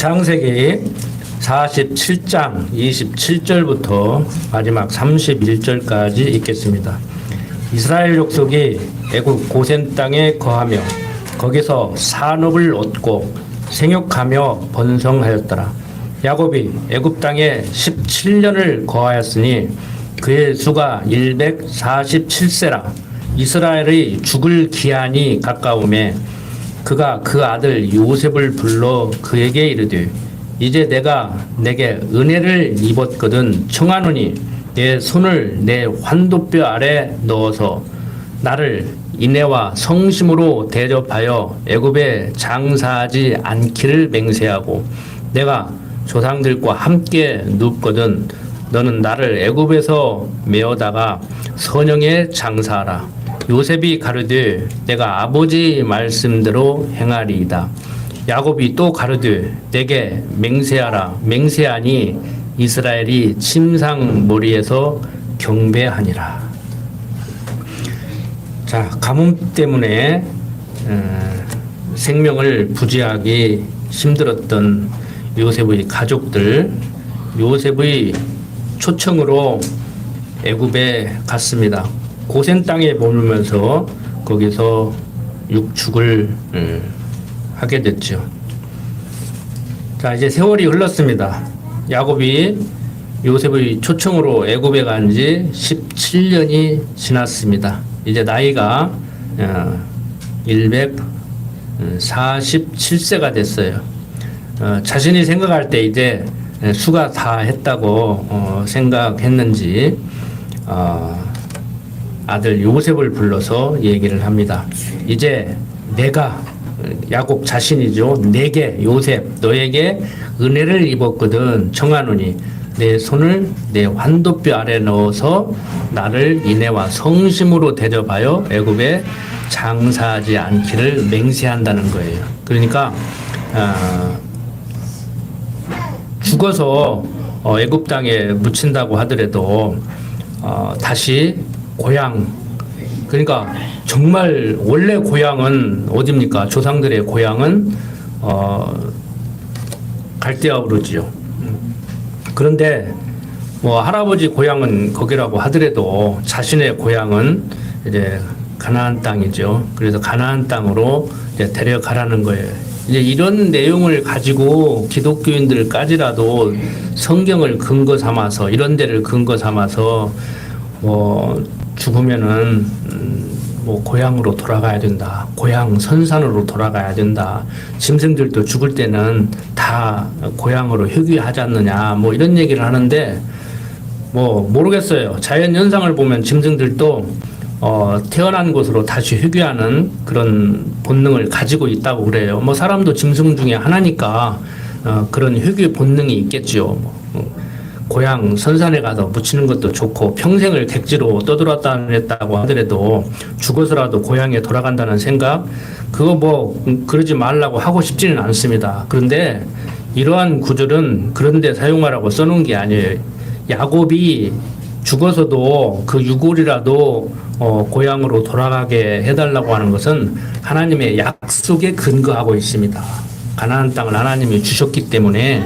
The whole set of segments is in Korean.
창세기 47장 27절부터 마지막 31절까지 읽겠습니다. 이스라엘 족속이 애굽 고센 땅에 거하며 거기서 산업을 얻고 생육하며 번성하였더라. 야곱이 애굽 땅에 17년을 거하였으니 그의 수가 147세라. 이스라엘의 죽을 기한이 가까우매 그가 그 아들 요셉을 불러 그에게 이르되 이제 내가 내게 은혜를 입었거든 청하노니 내 손을 내 환도뼈 아래 넣어서 나를 인애와 성심으로 대접하여 애굽에 장사하지 않기를 맹세하고 내가 조상들과 함께 눕거든 너는 나를 애굽에서 메어다가 선영에 장사하라. 요셉이 가르되 내가 아버지 말씀대로 행하리이다. 야곱이 또 가르되 내게 맹세하라. 맹세하니 이스라엘이 침상 머리에서 경배하니라. 자, 가뭄 때문에 생명을 부지하기 힘들었던 요셉의 가족들, 요셉의 초청으로 애굽에 갔습니다. 고센 땅에 머물면서 거기서 육축을 하게 됐죠. 자, 이제 세월이 흘렀습니다. 야곱이 요셉의 초청으로 애굽에 간 지 17년이 지났습니다. 이제 나이가 147세가 됐어요. 자신이 생각할 때 이제 수가 다 했다고 생각했는지 아들 요셉을 불러서 얘기를 합니다. 이제 내가 야곱 자신이죠. 내게 요셉 너에게 은혜를 입었거든 청하노니 내 손을 내 환도뼈 아래 넣어서 나를 인애와 성심으로 대접하여 애굽에 장사하지 않기를 맹세한다는 거예요. 그러니까 죽어서 애굽 땅에 묻힌다고 하더라도 다시 고향, 그러니까 정말 원래 고향은 어디입니까? 조상들의 고향은 갈대아 그러지요. 그런데 뭐 할아버지 고향은 거기라고 하더라도 자신의 고향은 이제 가나안 땅이죠. 그래서 가나안 땅으로 이제 데려가라는 거예요. 이제 이런 내용을 가지고 기독교인들까지라도 성경을 근거 삼아서 이런 데를 근거 삼아서 뭐 죽으면은 뭐 고향으로 돌아가야 된다. 고향 선산으로 돌아가야 된다. 짐승들도 죽을 때는 다 고향으로 회귀하지 않느냐. 뭐 이런 얘기를 하는데 뭐 모르겠어요. 자연 현상을 보면 짐승들도 태어난 곳으로 다시 회귀하는 그런 본능을 가지고 있다고 그래요. 뭐 사람도 짐승 중에 하나니까 그런 회귀 본능이 있겠죠. 고향 선산에 가서 묻히는 것도 좋고 평생을 객지로 떠돌았다 했다고 하더라도 죽어서라도 고향에 돌아간다는 생각 그거 뭐 그러지 말라고 하고 싶지는 않습니다. 그런데 이러한 구절은 그런데 사용하라고 써놓은 게 아니에요. 야곱이 죽어서도 그 유골이라도 고향으로 돌아가게 해달라고 하는 것은 하나님의 약속에 근거하고 있습니다. 가나안 땅을 하나님이 주셨기 때문에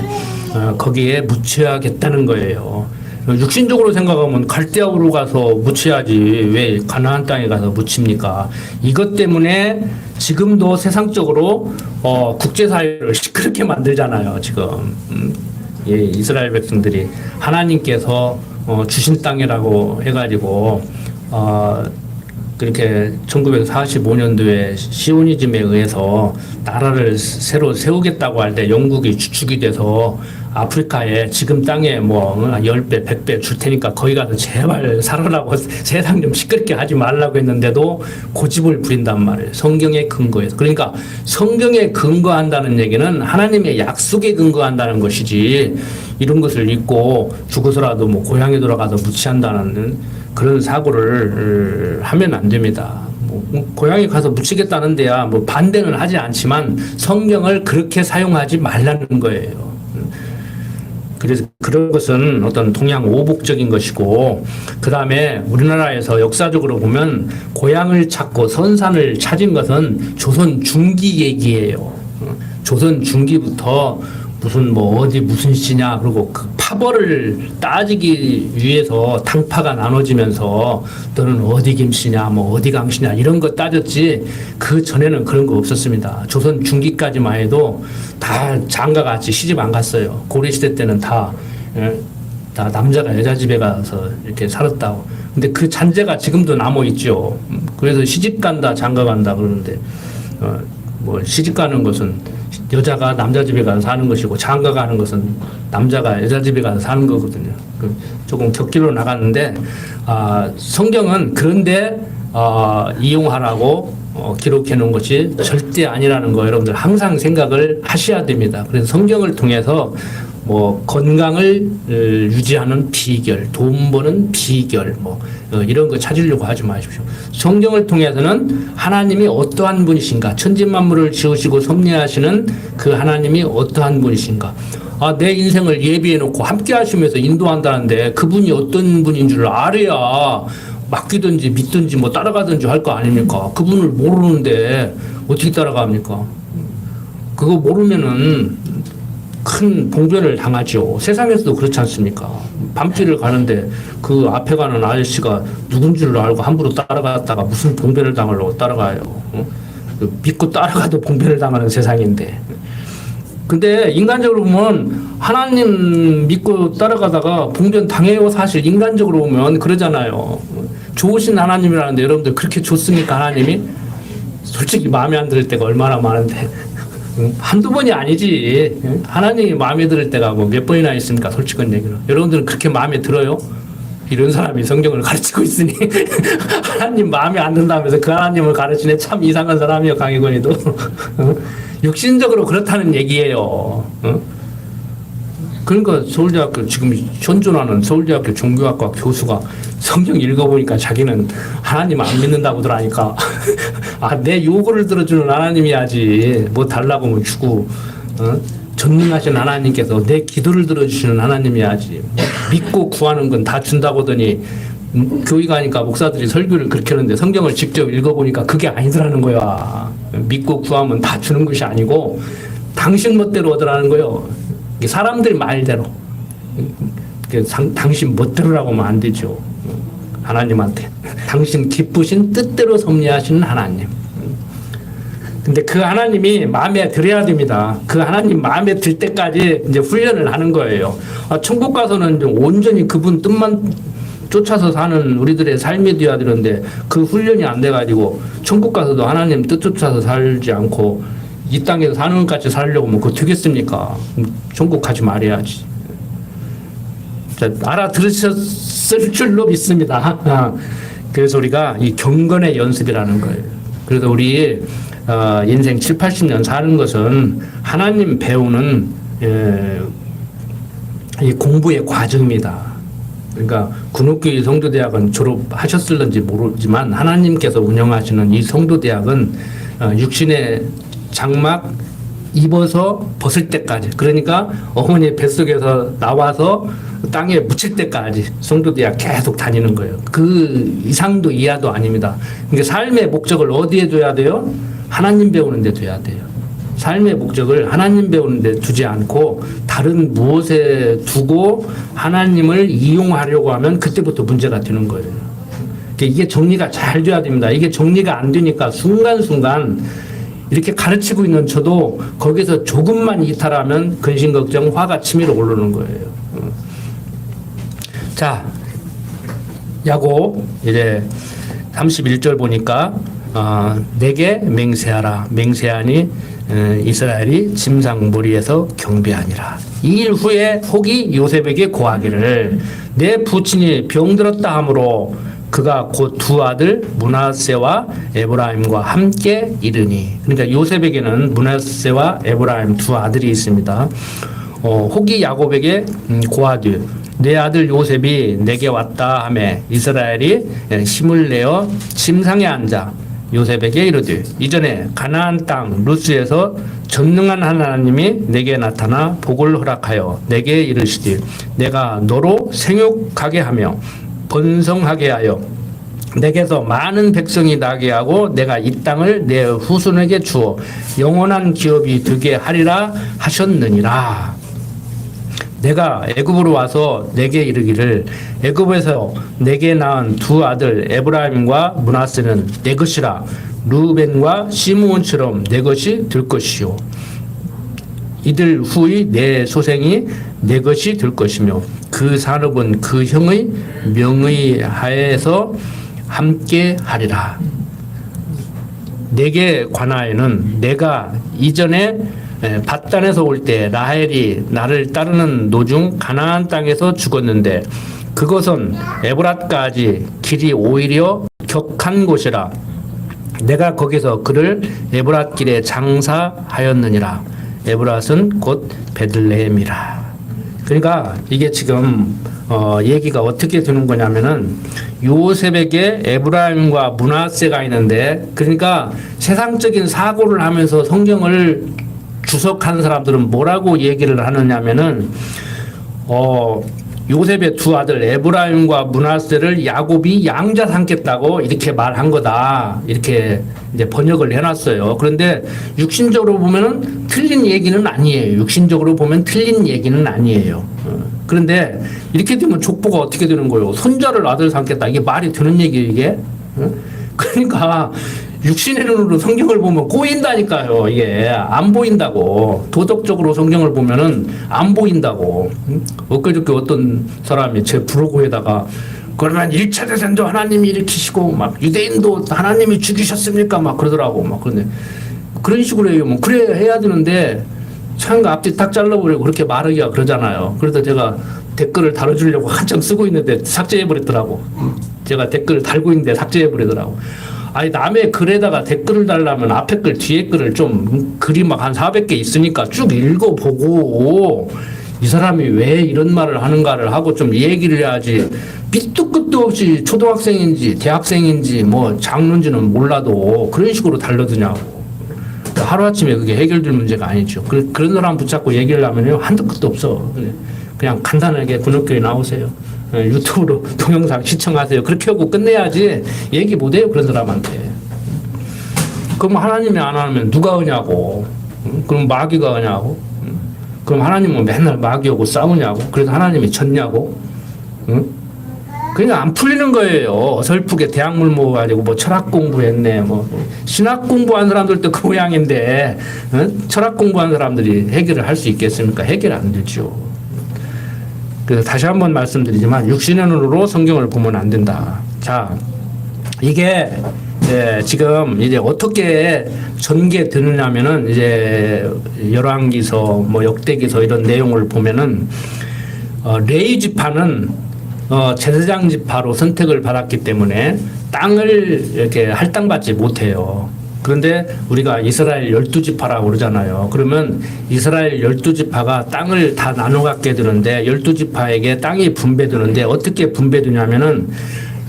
거기에 묻혀야겠다는 거예요. 육신적으로 생각하면 갈대아우로 가서 묻혀야지 왜 가나안 땅에 가서 묻힙니까? 이것 때문에 지금도 세상적으로 국제사회를 시끄럽게 만들잖아요. 지금 예, 이스라엘 백성들이 하나님께서 주신 땅이라고 해가지고 그렇게 1945년도에 시오니즘에 의해서 나라를 새로 세우겠다고 할 때 영국이 주축이 돼서 아프리카에 지금 땅에 뭐 10배, 100배 줄 테니까 거기 가서 제발 살아라고 세상 좀 시끄럽게 하지 말라고 했는데도 고집을 부린단 말이에요. 성경에 근거해서. 그러니까 성경에 근거한다는 얘기는 하나님의 약속에 근거한다는 것이지 이런 것을 잊고 죽어서라도 뭐 고향에 돌아가서 묻히한다는 그런 사고를 하면 안 됩니다. 뭐 고향에 가서 묻히겠다는 데야 뭐 반대는 하지 않지만 성경을 그렇게 사용하지 말라는 거예요. 그래서 그런 것은 어떤 동양 오복적인 것이고, 그 다음에 우리나라에서 역사적으로 보면 고향을 찾고 선산을 찾은 것은 조선 중기 얘기예요. 조선 중기부터 무슨 뭐 어디 무슨 씨냐 그리고 그 파벌을 따지기 위해서 당파가 나눠지면서 너는 어디 김씨냐 뭐 어디 강씨냐 이런 거 따졌지 그 전에는 그런 거 없었습니다. 조선 중기까지만 해도 다 장가같이 시집 안 갔어요. 고려시대 때는 다 남자가 여자 집에 가서 이렇게 살았다고. 근데 그 잔재가 지금도 남아 있죠. 그래서 시집 간다 장가 간다 그러는데 뭐 시집 가는 것은 여자가 남자 집에 가서 사는 것이고 장가 가는 것은 남자가 여자 집에 가서 사는 거거든요. 조금 격기로 나갔는데 성경은 그런데 이용하라고 기록해 놓은 것이 절대 아니라는 거 여러분들 항상 생각을 하셔야 됩니다. 그래서 성경을 통해서 뭐 건강을 유지하는 비결, 돈 버는 비결, 뭐 이런 거 찾으려고 하지 마십시오. 성경을 통해서는 하나님이 어떠한 분이신가, 천지만물을 지으시고 섭리하시는 그 하나님이 어떠한 분이신가. 내 인생을 예비해 놓고 함께 하시면서 인도한다는데 그분이 어떤 분인 줄 알아야 맡기든지 믿든지 뭐 따라가든지 할 거 아닙니까? 그분을 모르는데 어떻게 따라갑니까? 그거 모르면은 큰 봉변을 당하죠. 세상에서도 그렇지 않습니까? 밤길을 가는데 그 앞에 가는 아저씨가 누군 줄 알고 함부로 따라갔다가 무슨 봉변을 당하려고 따라가요. 믿고 따라가도 봉변을 당하는 세상인데. 근데 인간적으로 보면 하나님 믿고 따라가다가 봉변 당해요. 사실 인간적으로 보면 그러잖아요. 좋으신 하나님이라는데 여러분들 그렇게 좋습니까? 하나님이? 솔직히 마음에 안 들 때가 얼마나 많은데 한두 번이 아니지. 하나님이 마음에 들 때가 뭐 몇 번이나 있습니까? 솔직한 얘기로. 여러분들은 그렇게 마음에 들어요? 이런 사람이 성경을 가르치고 있으니 하나님 마음에 안 든다면서 그 하나님을 가르치네. 참 이상한 사람이요. 강희건이도. 육신적으로 그렇다는 얘기예요. 그러니까 서울대학교 지금 현존하는 서울대학교 종교학과 교수가 성경 읽어보니까 자기는 하나님 안 믿는다고 들으니까 내 요구를 들어주는 하나님이야지 뭐 달라고 뭐 주고 전능하신 하나님께서 내 기도를 들어주시는 하나님이야지 믿고 구하는 건 다 준다고 하더니 교회 가니까 목사들이 설교를 그렇게 하는데 성경을 직접 읽어보니까 그게 아니더라는 거야. 믿고 구하면 다 주는 것이 아니고 당신 멋대로 얻으라는 거예요. 사람들 말대로. 당신 멋대로라고 하면 안 되죠. 하나님한테. 당신 기쁘신 뜻대로 섭리하시는 하나님. 근데 그 하나님이 마음에 들어야 됩니다. 그 하나님 마음에 들 때까지 이제 훈련을 하는 거예요. 천국 가서는 온전히 그분 뜻만 쫓아서 사는 우리들의 삶이 되어야 되는데 그 훈련이 안 돼가지고 천국 가서도 하나님 뜻 쫓아서 살지 않고 이 땅에서 사는 것 같이 살려고 하면 그거 되겠습니까? 천국 가지 말아야지. 자, 알아들으셨을 줄로 믿습니다. 그래서 우리가 이 경건의 연습이라는 거예요. 그래서 우리 인생 7, 80년 사는 것은 하나님 배우는 이 공부의 과정입니다. 그러니까 군옥교회 성도대학은 졸업하셨을런지 모르지만 하나님께서 운영하시는 이 성도대학은 육신의 장막 입어서 벗을 때까지, 그러니까 어머니 뱃속에서 나와서 땅에 묻힐 때까지 성도대학 계속 다니는 거예요. 그 이상도 이하도 아닙니다. 그러니까 삶의 목적을 어디에 둬야 돼요? 하나님 배우는 데 둬야 돼요. 삶의 목적을 하나님 배우는 데 두지 않고 다른 무엇에 두고 하나님을 이용하려고 하면 그때부터 문제가 되는 거예요. 이게 정리가 잘 돼야 됩니다. 이게 정리가 안 되니까 순간순간 이렇게 가르치고 있는 저도 거기서 조금만 이탈하면 근심걱정, 화가 치밀어 오르는 거예요. 자, 야곱 이제 31절 보니까 내게 맹세하라. 맹세하니 이스라엘이 짐승머리에서 경배하니라. 이 일 후에 혹이 요셉에게 고하기를 내 부친이 병들었다 하므로 그가 곧 두 아들 므낫세와 에브라임과 함께 이르니. 그러니까 요셉에게는 므낫세와 에브라임 두 아들이 있습니다. 혹이 야곱에게 고하되 내 아들 요셉이 내게 왔다 하매 이스라엘이 힘을 내어 침상에 앉아 요셉에게 이르되 이전에 가나안 땅 루스에서 전능한 하나님이 내게 나타나 복을 허락하여 내게 이르시되 내가 너로 생육하게 하며 번성하게 하여 내게서 많은 백성이 나게 하고 내가 이 땅을 내 후손에게 주어 영원한 기업이 되게 하리라 하셨느니라. 내가 애굽으로 와서 내게 이르기를 애굽에서 내게 낳은 두 아들 에브라임과 므낫세는 내 것이라. 루벤과 시므온처럼 내 것이 될 것이요 이들 후의 내 소생이 내 것이 될 것이며 그 산업은 그 형의 명의 하에서 함께 하리라. 내게 관하여는 내가 이전에 밧단에서 올 때 라헬이 나를 따르는 노중 가나안 땅에서 죽었는데 그것은 에브랏까지 길이 오히려 격한 곳이라. 내가 거기서 그를 에브랏 길에 장사하였느니라. 에브랏은 곧 베들레헴이라. 그러니까 이게 지금 얘기가 어떻게 되는 거냐면은 요셉에게 에브라임과 므낫세가 있는데, 그러니까 세상적인 사고를 하면서 성경을 주석한 사람들은 뭐라고 얘기를 하느냐면은 요셉의 두 아들 에브라임과 므낫세를 야곱이 양자 삼겠다고 이렇게 말한 거다, 이렇게 이제 번역을 해놨어요. 그런데 육신적으로 보면은 틀린 얘기는 아니에요. 육신적으로 보면 틀린 얘기는 아니에요. 그런데 이렇게 되면 족보가 어떻게 되는 거예요? 손자를 아들 삼겠다, 이게 말이 되는 얘기예요, 이게? 그러니까 육신의 눈으로 성경을 보면 꼬인다니까요. 이게 안 보인다고. 도덕적으로 성경을 보면은 안 보인다고. 엊그저께 어떤 사람이 제 블로그에다가 그러면 1차 대전도 하나님이 일으키시고 막 유대인도 하나님이 죽이셨습니까? 막 그러더라고. 막 그런데 그런 식으로 해요. 뭐 그래 해야 되는데 참 앞뒤 딱 잘라버리고 그렇게 말하기가 그러잖아요. 그래서 제가 댓글을 달아주려고 한참 쓰고 있는데 삭제해버렸더라고. 제가 댓글을 달고 있는데 삭제해버리더라고. 아니 남의 글에다가 댓글을 달라면 앞에 글 뒤에 글을 좀 글이 막 한 400개 있으니까 쭉 읽어보고 이 사람이 왜 이런 말을 하는가를 하고 좀 얘기를 해야지. 밑도 끝도 없이 초등학생인지 대학생인지 뭐 장로인지는 몰라도 그런 식으로 달려드냐고. 하루아침에 그게 해결될 문제가 아니죠. 그런 사람 붙잡고 얘기를 하면요 한도 끝도 없어. 그냥 간단하게 군역교회 나오세요. 유튜브로 동영상 시청하세요. 그렇게 하고 끝내야지 얘기 못해요, 그런 사람한테. 그럼 하나님이 안 하면 누가 하냐고. 그럼 마귀가 하냐고. 그럼 하나님은 맨날 마귀하고 싸우냐고. 그래서 하나님이 졌냐고. 그냥 안 풀리는 거예요. 어설프게 대학물 모아가지고 뭐 철학 공부했네, 뭐 신학 공부한 사람들도 그 모양인데 철학 공부한 사람들이 해결을 할 수 있겠습니까? 해결 안 되죠. 그래서 다시 한번 말씀드리지만 육신의 눈으로 성경을 보면 안 된다. 자, 이게 지금 이제 어떻게 전개되느냐면은 이제 열왕기서, 뭐 역대기서 이런 내용을 보면은 레위 지파는 제사장 지파로 선택을 받았기 때문에 땅을 이렇게 할당받지 못해요. 그런데 우리가 이스라엘 12지파라고 그러잖아요. 그러면 이스라엘 12지파가 땅을 다 나눠 갖게 되는데 12지파에게 땅이 분배되는데 어떻게 분배되냐면은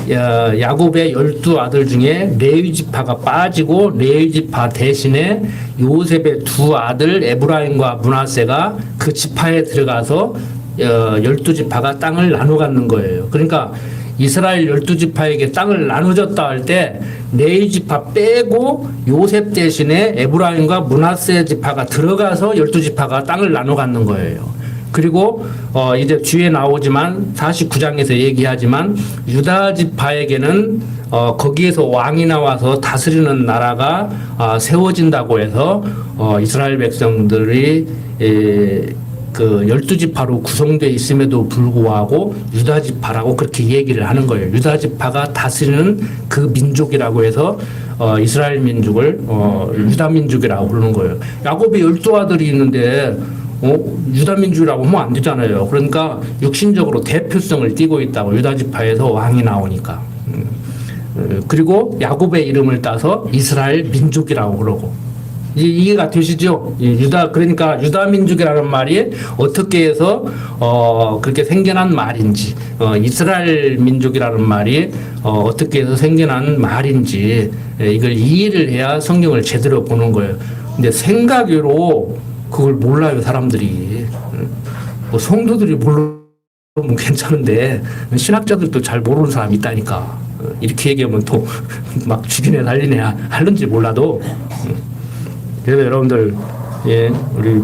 야곱의 12아들 중에 레위지파가 빠지고 레위지파 대신에 요셉의 두 아들 에브라임과 므낫세가 그 지파에 들어가서 12지파가 땅을 나눠 갖는 거예요. 그러니까 이스라엘 12지파에게 땅을 나눠줬다 할 때 레위지파 빼고 요셉 대신에 에브라임과 므낫세 지파가 들어가서 12지파가 땅을 나눠 갖는 거예요. 그리고 이제 뒤에 나오지만 49장에서 얘기하지만 유다 지파에게는 거기에서 왕이 나와서 다스리는 나라가 세워진다고 해서 이스라엘 백성들이 그 12지파로 구성되어 있음에도 불구하고 유다지파라고 그렇게 얘기를 하는 거예요. 유다지파가 다스리는 그 민족이라고 해서 이스라엘 민족을 유다민족이라고 부르는 거예요. 야곱이 12아들이 있는데 유다민족이라고 하면 안 되잖아요. 그러니까 육신적으로 대표성을 띠고 있다고, 유다지파에서 왕이 나오니까. 그리고 야곱의 이름을 따서 이스라엘 민족이라고 그러고. 이해가 되시죠? 그러니까 유다 민족이라는 말이 어떻게 해서 그렇게 생겨난 말인지, 이스라엘 민족이라는 말이 어떻게 해서 생겨난 말인지 이걸 이해를 해야 성경을 제대로 보는 거예요. 근데 생각으로 그걸 몰라요, 사람들이. 뭐 성도들이 모르면 괜찮은데 신학자들도 잘 모르는 사람이 있다니까. 이렇게 얘기하면 또 막 죽이네 살리네 하는지 몰라도 그래서 여러분들 예 우리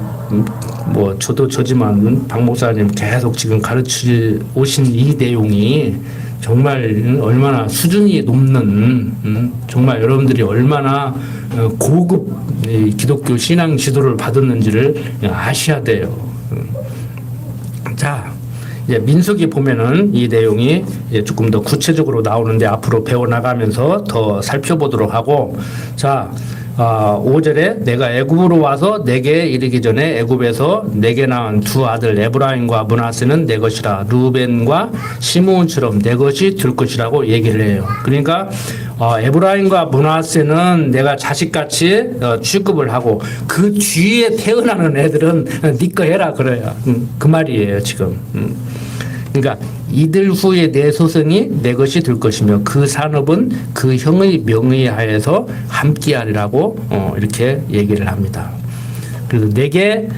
뭐 저도 저지만 박 목사님 계속 지금 가르치 오신 이 내용이 정말 얼마나 수준이 높는 정말 여러분들이 얼마나 고급 기독교 신앙 지도를 받았는지를 아셔야 돼요. 자, 이제 민수기 보면은 이 내용이 이제 조금 더 구체적으로 나오는데 앞으로 배워나가면서 더 살펴보도록 하고, 자, 5절에 내가 애굽으로 와서 내게 이르기 전에 애굽에서 내게 낳은 두 아들 에브라임과 므낫세는 내 것이라 르우벤과 시므온처럼 내 것이 될 것이라고 얘기를 해요. 그러니까 에브라임과 므낫세는 내가 자식같이 취급을 하고 그 뒤에 태어나는 애들은 네 거 해라 그래요. 그 말이에요 지금. 그러니까 이들 후에 내 소생이 내 것이 될 것이며 그 산업은 그 형의 명의 하에서 함께하리라고 이렇게 얘기를 합니다. 그래서 내게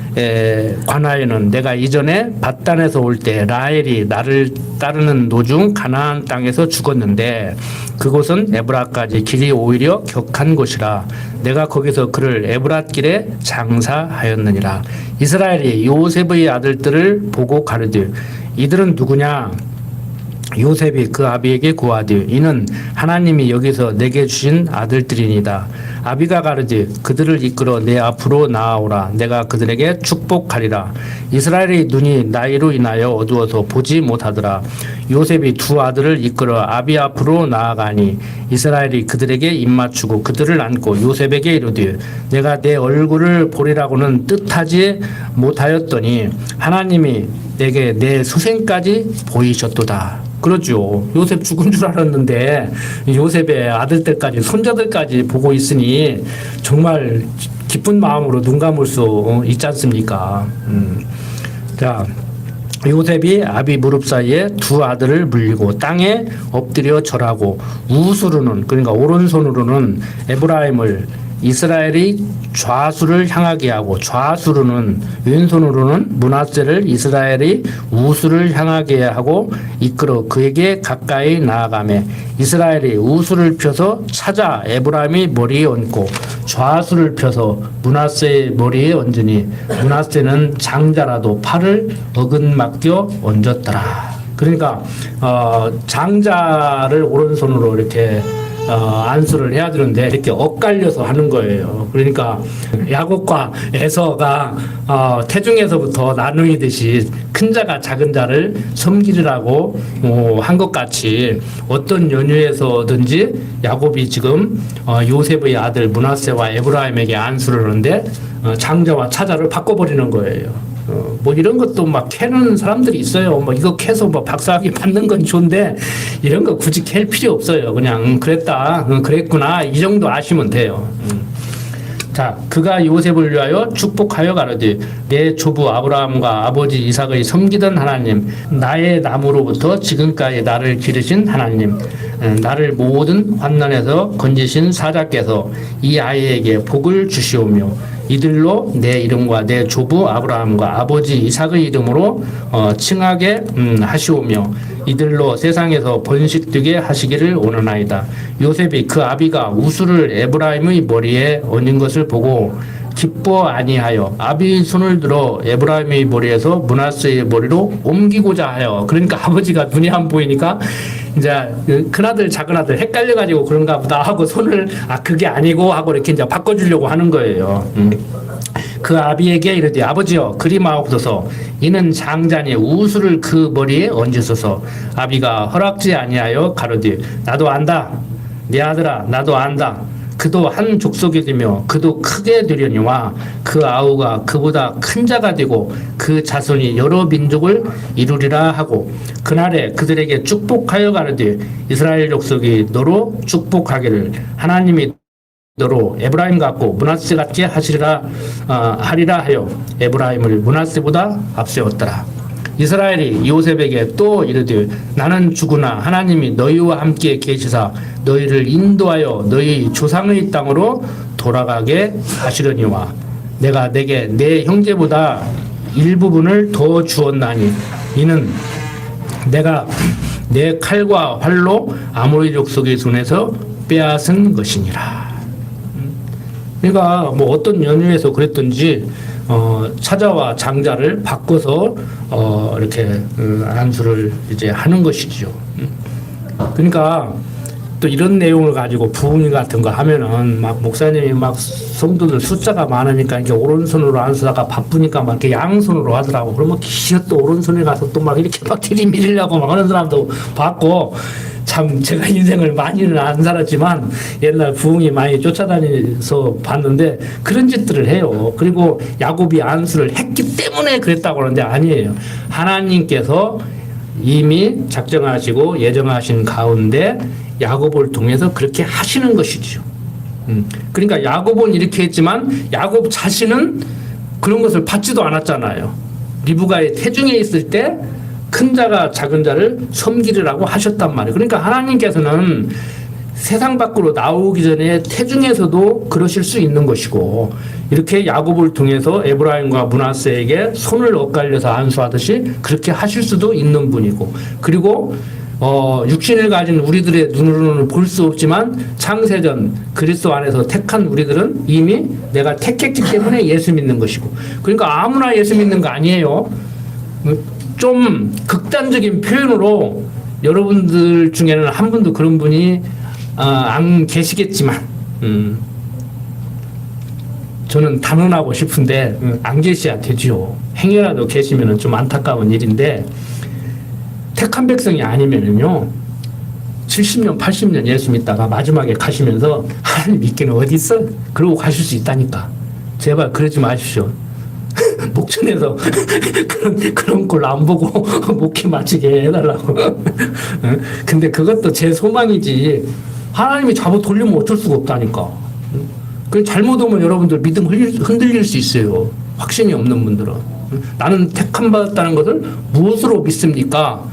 관하여는 내가 이전에 밧단에서 올 때 라헬이 나를 따르는 도중 가나안 땅에서 죽었는데 그곳은 에브라까지 길이 오히려 격한 곳이라 내가 거기서 그를 에브랏길에 장사하였느니라. 이스라엘이 요셉의 아들들을 보고 가르되 이들은 누구냐? 요셉이 그 아비에게 고하되 이는 하나님이 여기서 내게 주신 아들들이니다. 아비가 가르되 그들을 이끌어 내 앞으로 나아오라. 내가 그들에게 축복하리라. 이스라엘의 눈이 나이로 인하여 어두워서 보지 못하더라. 요셉이 두 아들을 이끌어 아비 앞으로 나아가니 이스라엘이 그들에게 입맞추고 그들을 안고 요셉에게 이르되 내가 내 얼굴을 보리라고는 뜻하지 못하였더니 하나님이 내게 내 소생까지 보이셨도다. 그렇죠. 요셉 죽은 줄 알았는데 요셉의 아들들까지 손자들까지 보고 있으니 정말 기쁜 마음으로 눈 감을 수 있지 않습니까? 자, 요셉이 아비 무릎 사이에 두 아들을 물리고 땅에 엎드려 절하고 우스로는 그러니까 오른손으로는 에브라임을 이스라엘이 좌수를 향하게 하고 좌수로는 왼손으로는 므낫세를 이스라엘이 우수를 향하게 하고 이끌어 그에게 가까이 나아가매 이스라엘이 우수를 펴서 찾아 에브라임의 머리에 얹고 좌수를 펴서 므낫세의 머리에 얹으니 므낫세는 장자라도 팔을 어긋맞겨 얹었더라. 그러니까 장자를 오른손으로 이렇게 안수를 해야 되는데 이렇게 엇갈려서 하는 거예요. 그러니까 야곱과 에서가 태중에서부터 나누이듯이 큰 자가 작은 자를 섬기리라고 한 것 같이 어떤 연유에서든지 야곱이 지금 요셉의 아들 므낫세와 에브라임에게 안수를 하는데 장자와 차자를 바꿔버리는 거예요. 뭐 이런 것도 막 캐는 사람들이 있어요. 뭐 이거 캐서 뭐 박사학위 받는 건 좋은데 이런 거 굳이 캘 필요 없어요. 그냥 그랬다, 그랬구나 이 정도 아시면 돼요. 자, 그가 요셉을 위하여 축복하여 가로되 내 조부 아브라함과 아버지 이삭의 섬기던 하나님, 나의 나무로부터 지금까지 나를 기르신 하나님, 나를 모든 환난에서 건지신 사자께서 이 아이에게 복을 주시오며 이들로 내 이름과 내 조부 아브라함과 아버지 이삭의 이름으로 칭하게 하시오며 이들로 세상에서 번식되게 하시기를 원하나이다. 요셉이 그 아비가 우수를 에브라임의 머리에 얹은 것을 보고 기뻐 아니하여 아비의 손을 들어 에브라임의 머리에서 므낫세의 머리로 옮기고자 하여. 그러니까 아버지가 눈이 안 보이니까 이제 큰아들 작은아들 헷갈려가지고 그런가 보다 하고 손을 그게 아니고 하고 이렇게 이제 바꿔주려고 하는 거예요. 그 아비에게 이르되 아버지여 그리마옵소서 이는 장자니 우수를 그 머리에 얹으소서. 아비가 허락지 아니하여 가로되 나도 안다. 네 아들아 나도 안다. 그도 한 족속이 되며 그도 크게 되려니와 그 아우가 그보다 큰 자가 되고 그 자손이 여러 민족을 이루리라 하고 그날에 그들에게 축복하여 가르되 이스라엘 족속이 너로 축복하기를 하나님이 너로 에브라임 같고 므낫세 같게 하리라 하여 에브라임을 므낫세보다 앞세웠더라. 이스라엘이 요셉에게 또 이르되 나는 주구나 하나님이 너희와 함께 계시사 너희를 인도하여 너희 조상의 땅으로 돌아가게 하시려니와 내가 내게 내 형제보다 일부분을 더 주었나니 이는 내가 내 칼과 활로 아모리 족속의 손에서 빼앗은 것이니라. 그러니까 뭐 어떤 연유에서 그랬던지 차자와 장자를 바꿔서 이렇게 안수를 이제 하는 것이죠. 그러니까 또 이런 내용을 가지고 부흥회 같은 거 하면은 막 목사님이 막 성도들 숫자가 많으니까 이렇게 오른손으로 안수다가 바쁘니까 막 이렇게 양손으로 하더라고. 그러면 기어 또 오른손에 가서 또 막 이렇게 막 들이밀려고 막 하는 사람도 봤고, 참 제가 인생을 많이는 안 살았지만 옛날 부흥이 많이 쫓아다니서 봤는데 그런 짓들을 해요. 그리고 야곱이 안수를 했기 때문에 그랬다고 하는데 아니에요. 하나님께서 이미 작정하시고 예정하신 가운데 야곱을 통해서 그렇게 하시는 것이죠. 그러니까 야곱은 이렇게 했지만 야곱 자신은 그런 것을 받지도 않았잖아요. 리브가의 태중에 있을 때 큰 자가 작은 자를 섬기리라고 하셨단 말이에요. 그러니까 하나님께서는 세상 밖으로 나오기 전에 태중에서도 그러실 수 있는 것이고, 이렇게 야곱을 통해서 에브라임과 므낫세에게 손을 엇갈려서 안수하듯이 그렇게 하실 수도 있는 분이고, 그리고 육신을 가진 우리들의 눈으로는 볼 수 없지만 창세전 그리스도 안에서 택한 우리들은 이미 내가 택했기 때문에 예수 믿는 것이고, 그러니까 아무나 예수 믿는 거 아니에요. 좀 극단적인 표현으로 여러분들 중에는 한 분도 그런 분이 안 계시겠지만 저는 단언하고 싶은데 안 계셔야 되죠. 행여라도 계시면 좀 안타까운 일인데, 택한 백성이 아니면은요 70년 80년 예수 믿다가 마지막에 가시면서 하나님 믿기는 어디 있어? 그러고 가실 수 있다니까. 제발 그러지 마십시오. 목전에서 그런 걸 안 보고 목회 마치게 해달라고. 근데 그것도 제 소망이지. 하나님이 잡아 돌리면 어쩔 수가 없다니까. 그 잘못 오면 여러분들 믿음 흔들릴 수 있어요. 확신이 없는 분들은. 나는 택함 받았다는 것을 무엇으로 믿습니까?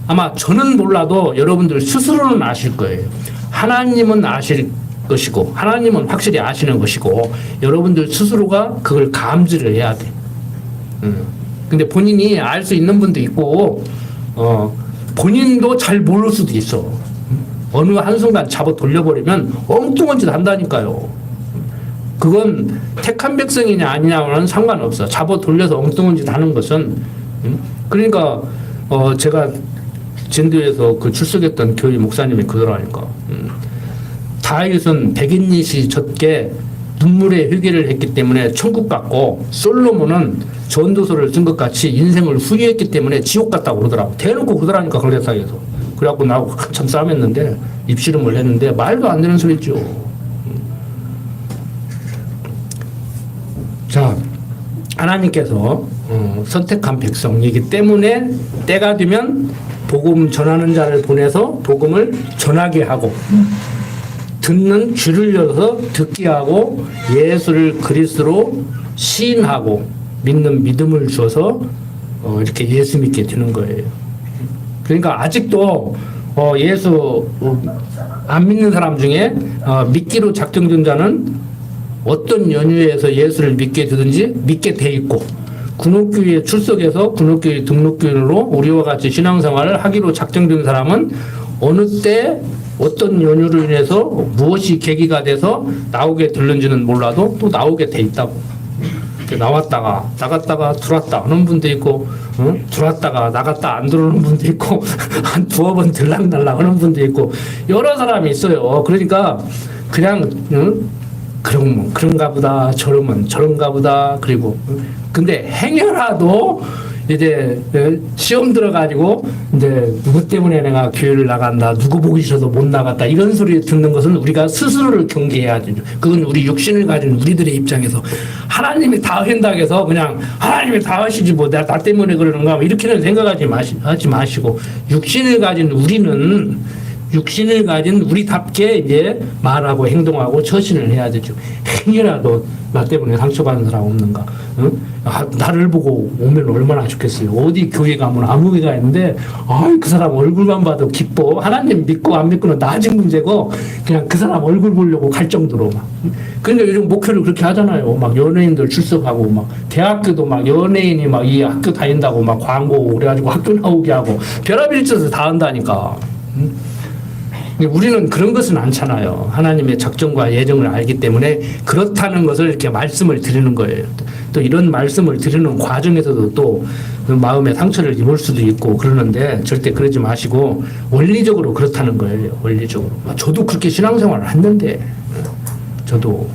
아마 저는 몰라도 여러분들 스스로는 아실 거예요. 하나님은 아실 것이고, 하나님은 확실히 아시는 것이고, 여러분들 스스로가 그걸 감지를 해야 돼. 근데 본인이 알 수 있는 분도 있고, 본인도 잘 모를 수도 있어. 어느 한순간 잡아 돌려버리면 엉뚱한 짓 한다니까요. 그건 택한 백성이냐 아니냐와는 상관없어. 잡아 돌려서 엉뚱한 짓 하는 것은. 그러니까 제가 전도에서 그 출석했던 교회 목사님이 그러라니까. 다윗은 백인릿이 젖게 눈물의 회개를 했기 때문에 천국 갔고, 솔로몬은 전도서를 쓴 것 같이 인생을 후회했기 때문에 지옥 갔다고 그러더라고. 대놓고 그러더라니까, 걸레사에서. 그래갖고 나하고 한참 싸움했는데, 입씨름을 했는데 말도 안 되는 소리죠. 자, 하나님께서 선택한 백성이기 때문에 때가 되면 복음 전하는 자를 보내서 복음을 전하게 하고, 듣는 귀를 열어서 듣게 하고, 예수를 그리스도로 시인하고 믿는 믿음을 주어서 이렇게 예수 믿게 되는 거예요. 그러니까 아직도 예수 안 믿는 사람 중에 믿기로 작정된 자는 어떤 연유에서 예수를 믿게 되든지 믿게 돼 있고, 군옥교회에 출석해서 군옥교회 등록교인으로 우리와 같이 신앙생활을 하기로 작정된 사람은 어느 때 어떤 연유로 인해서 무엇이 계기가 돼서 나오게 됐는지는 몰라도 또 나오게 돼 있다고. 나왔다가 나갔다가 들어왔다 하는 분도 있고, 들어왔다가 나갔다 안 들어오는 분도 있고, 한 두어 번 들락날락 하는 분도 있고, 여러 사람이 있어요. 그러니까 그냥 그런가 보다, 저러면 저런가 보다. 그리고 근데 행여라도 이제 시험 들어가지고 이제 누구 때문에 내가 교회를 나간다, 누구 보기 싫어서 못 나갔다, 이런 소리 듣는 것은 우리가 스스로를 경계해야 되죠. 그건 우리 육신을 가진 우리들의 입장에서 하나님이 다 한다고 해서 그냥 하나님이 다 하시지 뭐 나 때문에 그러는가 이렇게는 생각하지 마시고, 육신을 가진 우리는 육신을 가진 우리답게 이제 말하고 행동하고 처신을 해야 되죠. 행여라도 나 때문에 상처받는 사람 없는가? 응? 나를 보고 오면 얼마나 좋겠어요. 어디 교회 가면 아무 교회가 있는데 그 사람 얼굴만 봐도 기뻐. 하나님 믿고 안 믿고는 나중 문제고 그냥 그 사람 얼굴 보려고 갈 정도로 막. 그러니까 요즘 목회를 그렇게 하잖아요. 막 연예인들 출석하고 막 대학교도 막 연예인이 막 이 학교 다닌다고 막 광고 그래가지고 학교 나오게 하고 별의별 짓을 다 한다니까. 응? 우리는 그런 것은 않잖아요. 하나님의 작정과 예정을 알기 때문에 그렇다는 것을 이렇게 말씀을 드리는 거예요. 또 이런 말씀을 드리는 과정에서도 또 마음의 상처를 입을 수도 있고 그러는데 절대 그러지 마시고 원리적으로 그렇다는 거예요. 원리적으로. 저도 그렇게 신앙생활을 했는데 저도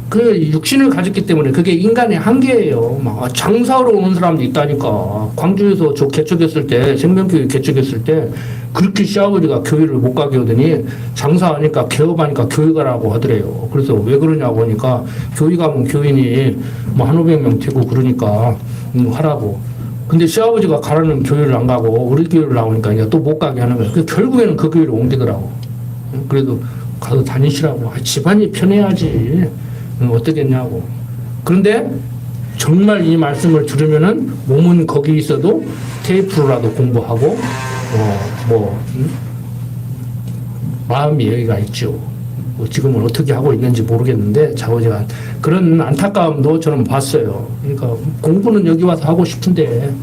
그 육신을 가졌기 때문에 그게 인간의 한계예요. 막 장사하러 오는 사람도 있다니까. 광주에서 저 개척했을 때 생명교회 개척했을 때 그렇게 시아버지가 교회를 못 가게 하더니 장사하니까 개업하니까 교회 가라고 하더래요. 그래서 왜 그러냐고 하니까 교회 가면 교인이 뭐 1,500명 되고 그러니까 하라고. 근데 시아버지가 가라는 교회를 안 가고 우리 교회를 나오니까 이제 또 못 가게 하는 거예요. 그래서 결국에는 그 교회를 옮기더라고. 그래도 가서 다니시라고. 집안이 편해야지. 어떻겠냐고. 그런데 정말 이 말씀을 들으면은 몸은 거기 있어도 테이프로라도 공부하고 마음이 여기가 있죠. 뭐 지금은 어떻게 하고 있는지 모르겠는데 자고지간 그런 안타까움도 저는 봤어요. 그러니까 공부는 여기 와서 하고 싶은데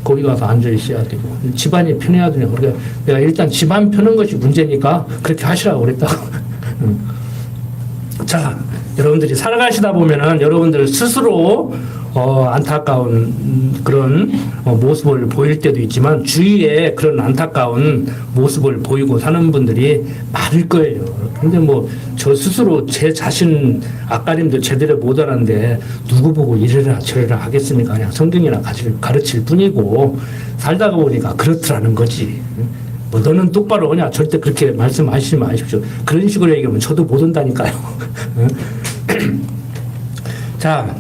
거기 가서 앉아 있어야 되고 집안이 편해야 되냐. 그러니까 내가 일단 집안 펴는 것이 문제니까 그렇게 하시라고 그랬다고. 자, 여러분들이 살아가시다 보면은 여러분들 스스로 안타까운 그런 모습을 보일 때도 있지만 주위에 그런 안타까운 모습을 보이고 사는 분들이 많을 거예요. 근데 뭐 저 스스로 제 자신 앞가림도 제대로 못 하는데 누구 보고 이래라 저래라 하겠습니까? 그냥 성경이나 가르칠 뿐이고 살다가 보니까 그렇더라는 거지. 뭐 너는 똑바로 오냐? 절대 그렇게 말씀하시지 마십시오. 그런 식으로 얘기하면 저도 못 온다니까요. 자,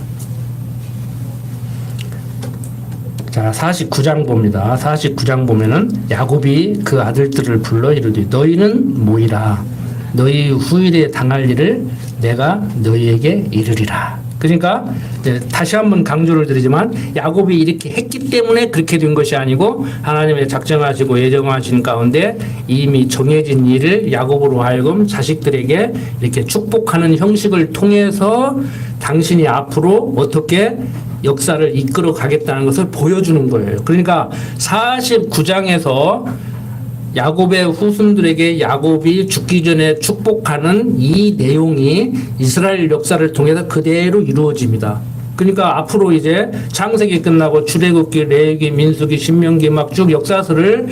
49장 봅니다. 49장 보면은 야곱이 그 아들들을 불러 이르되 너희는 모이라. 너희 후일에 당할 일을 내가 너희에게 이르리라. 그러니까 다시 한번 강조를 드리지만 야곱이 이렇게 했기 때문에 그렇게 된 것이 아니고 하나님의 작정하시고 예정하신 가운데 이미 정해진 일을 야곱으로 하여금 자식들에게 이렇게 축복하는 형식을 통해서 당신이 앞으로 어떻게 역사를 이끌어 가겠다는 것을 보여주는 거예요. 그러니까 49장에서 야곱의 후손들에게 야곱이 죽기 전에 축복하는 이 내용이 이스라엘 역사를 통해서 그대로 이루어집니다. 그러니까 앞으로 이제 창세기 끝나고 출애굽기, 레위기, 민수기, 신명기 막 쭉 역사서를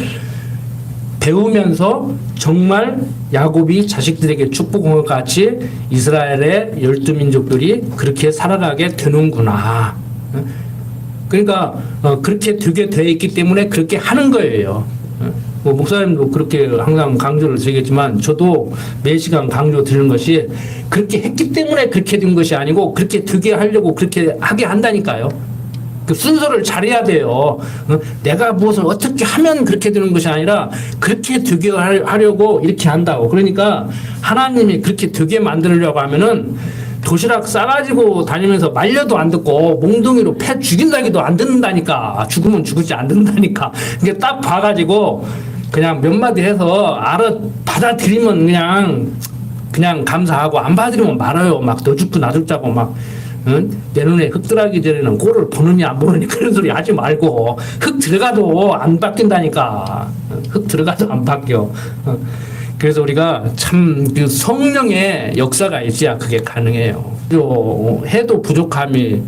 배우면서 정말 야곱이 자식들에게 축복한 것 같이 이스라엘의 12민족들이 그렇게 살아가게 되는구나. 그러니까 그렇게 되게 돼 있기 때문에 그렇게 하는 거예요. 뭐 목사님도 그렇게 항상 강조를 드리겠지만 저도 매 시간 강조 드리는 것이 그렇게 했기 때문에 그렇게 된 것이 아니고 그렇게 되게 하려고 그렇게 하게 한다니까요. 그 순서를 잘해야 돼요. 내가 무엇을 어떻게 하면 그렇게 되는 것이 아니라 그렇게 되게 하려고 이렇게 한다고. 그러니까 하나님이 그렇게 되게 만들려고 하면은 도시락 싸가지고 다니면서 말려도 안 듣고 몽둥이로 패 죽인다기도 안 듣는다니까. 죽으면 죽을지 안 듣는다니까. 이게 딱 봐가지고 그냥 몇 마디 해서 받아들이면 그냥 감사하고 안 받아들이면 말아요. 막 너 죽고 나 죽자고 막 내 눈에 흙 들어가기 전에는 꼴을 보느니 안 보느니 그런 소리 하지 말고 흙 들어가도 안 바뀐다니까. 흙 들어가도 안 바뀌어. 그래서 우리가 참 그 성령의 역사가 있어야 그게 가능해요. 해도 부족함이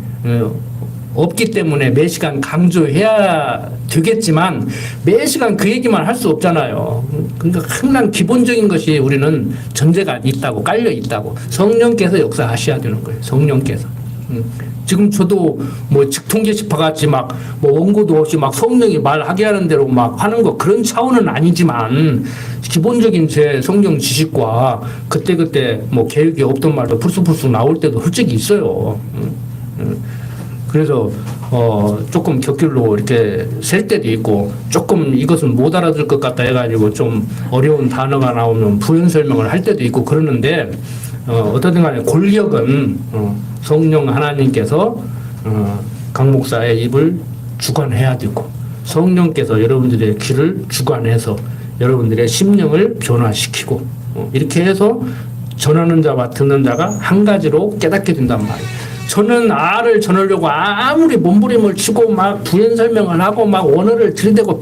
없기 때문에 매 시간 강조해야 되겠지만 매 시간 그 얘기만 할 수 없잖아요. 그러니까 항상 기본적인 것이 우리는 전제가 있다고 깔려 있다고 성령께서 역사하셔야 되는 거예요. 성령께서. 지금 저도 뭐 직통계시파 같이 막 뭐 원고도 없이 막 성령이 말하게 하는 대로 막 하는 거 그런 차원은 아니지만 기본적인 제 성경 지식과 그때그때 뭐 계획이 없던 말도 불쑥불쑥 나올 때도 솔직히 있어요. 그래서 조금 격길로 이렇게 셀 때도 있고, 조금 이것은 못 알아들 것 같다 해가지고 좀 어려운 단어가 나오면 부연 설명을 할 때도 있고 그러는데, 어떻든 간에 권력은 성령 하나님께서 강 목사의 입을 주관해야 되고, 성령께서 여러분들의 귀를 주관해서 여러분들의 심령을 변화시키고, 이렇게 해서 전하는 자와 듣는 자가 한 가지로 깨닫게 된단 말이에요. 저는 R을 전하려고 아무리 몸부림을 치고 막 부연 설명을 하고 막 원어를 들이대고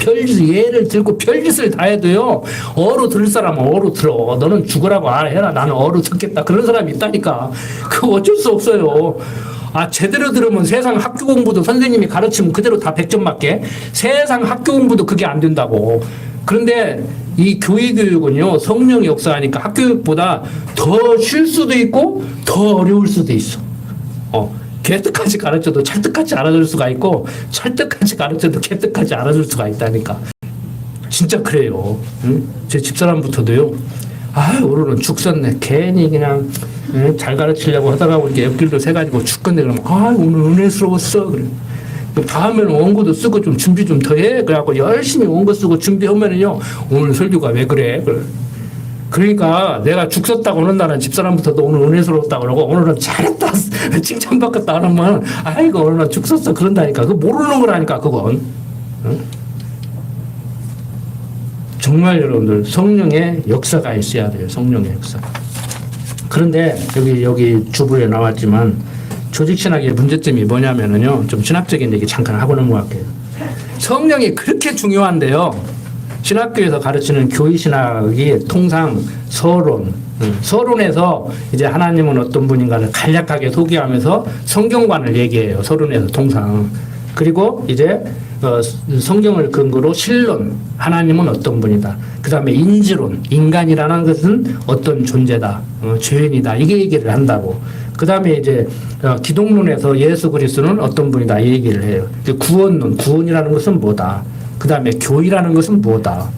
예를 들고 별짓을 다 해도요, 어로 들을 사람은 어로 들어. 너는 죽으라고 해라. 나는 어로 듣겠다. 그런 사람이 있다니까. 그거 어쩔 수 없어요. 제대로 들으면 세상 학교 공부도 선생님이 가르치면 그대로 다 100점 맞게. 세상 학교 공부도 그게 안 된다고. 그런데 이 교회교육은요, 성령이 역사하니까 학교육보다 더 쉴 수도 있고 더 어려울 수도 있어. 개떡같이 가르쳐도 찰떡같이 알아줄 수가 있고, 찰떡같이 가르쳐도 개떡같이 알아줄 수가 있다니까. 진짜 그래요. 응? 제 집사람부터도요. 오늘은 죽었네. 괜히 그냥 잘 가르치려고 하다가 이렇게 옆길도 새가지고 죽겠네. 그러면 오늘 은혜스러웠어. 그래. 다음에는 원고도 쓰고 좀 준비 좀 더 해. 그래갖고 열심히 원고 쓰고 준비하면은요, 오늘 설교가 왜 그래? 그러니까 내가 죽 썼다고 오는 날은 집사람부터도 오늘 은혜스러웠다 그러고, 오늘은 잘했다 칭찬받겠다 그러면 아이고 오늘은 죽 썼어 그런다니까. 그거 모르는 거라니까 그건. 응? 정말 여러분들 성령의 역사가 있어야 돼요. 성령의 역사. 그런데 여기 주부에 나왔지만 조직신학의 문제점이 뭐냐면은요, 좀 신학적인 얘기 잠깐 하고 넘어갈게요. 성령이 그렇게 중요한데요, 신학교에서 가르치는 교리신학이 통상 서론에서 이제 하나님은 어떤 분인가를 간략하게 소개하면서 성경관을 얘기해요. 서론에서 통상. 그리고 이제 성경을 근거로 신론, 하나님은 어떤 분이다. 그 다음에 인지론, 인간이라는 것은 어떤 존재다, 죄인이다, 이게 얘기를 한다고. 그 다음에 이제 기독론에서 예수 그리스도는 어떤 분이다, 이 얘기를 해요. 구원론, 구원이라는 것은 뭐다. 그 다음에 교회라는 것은 뭐다.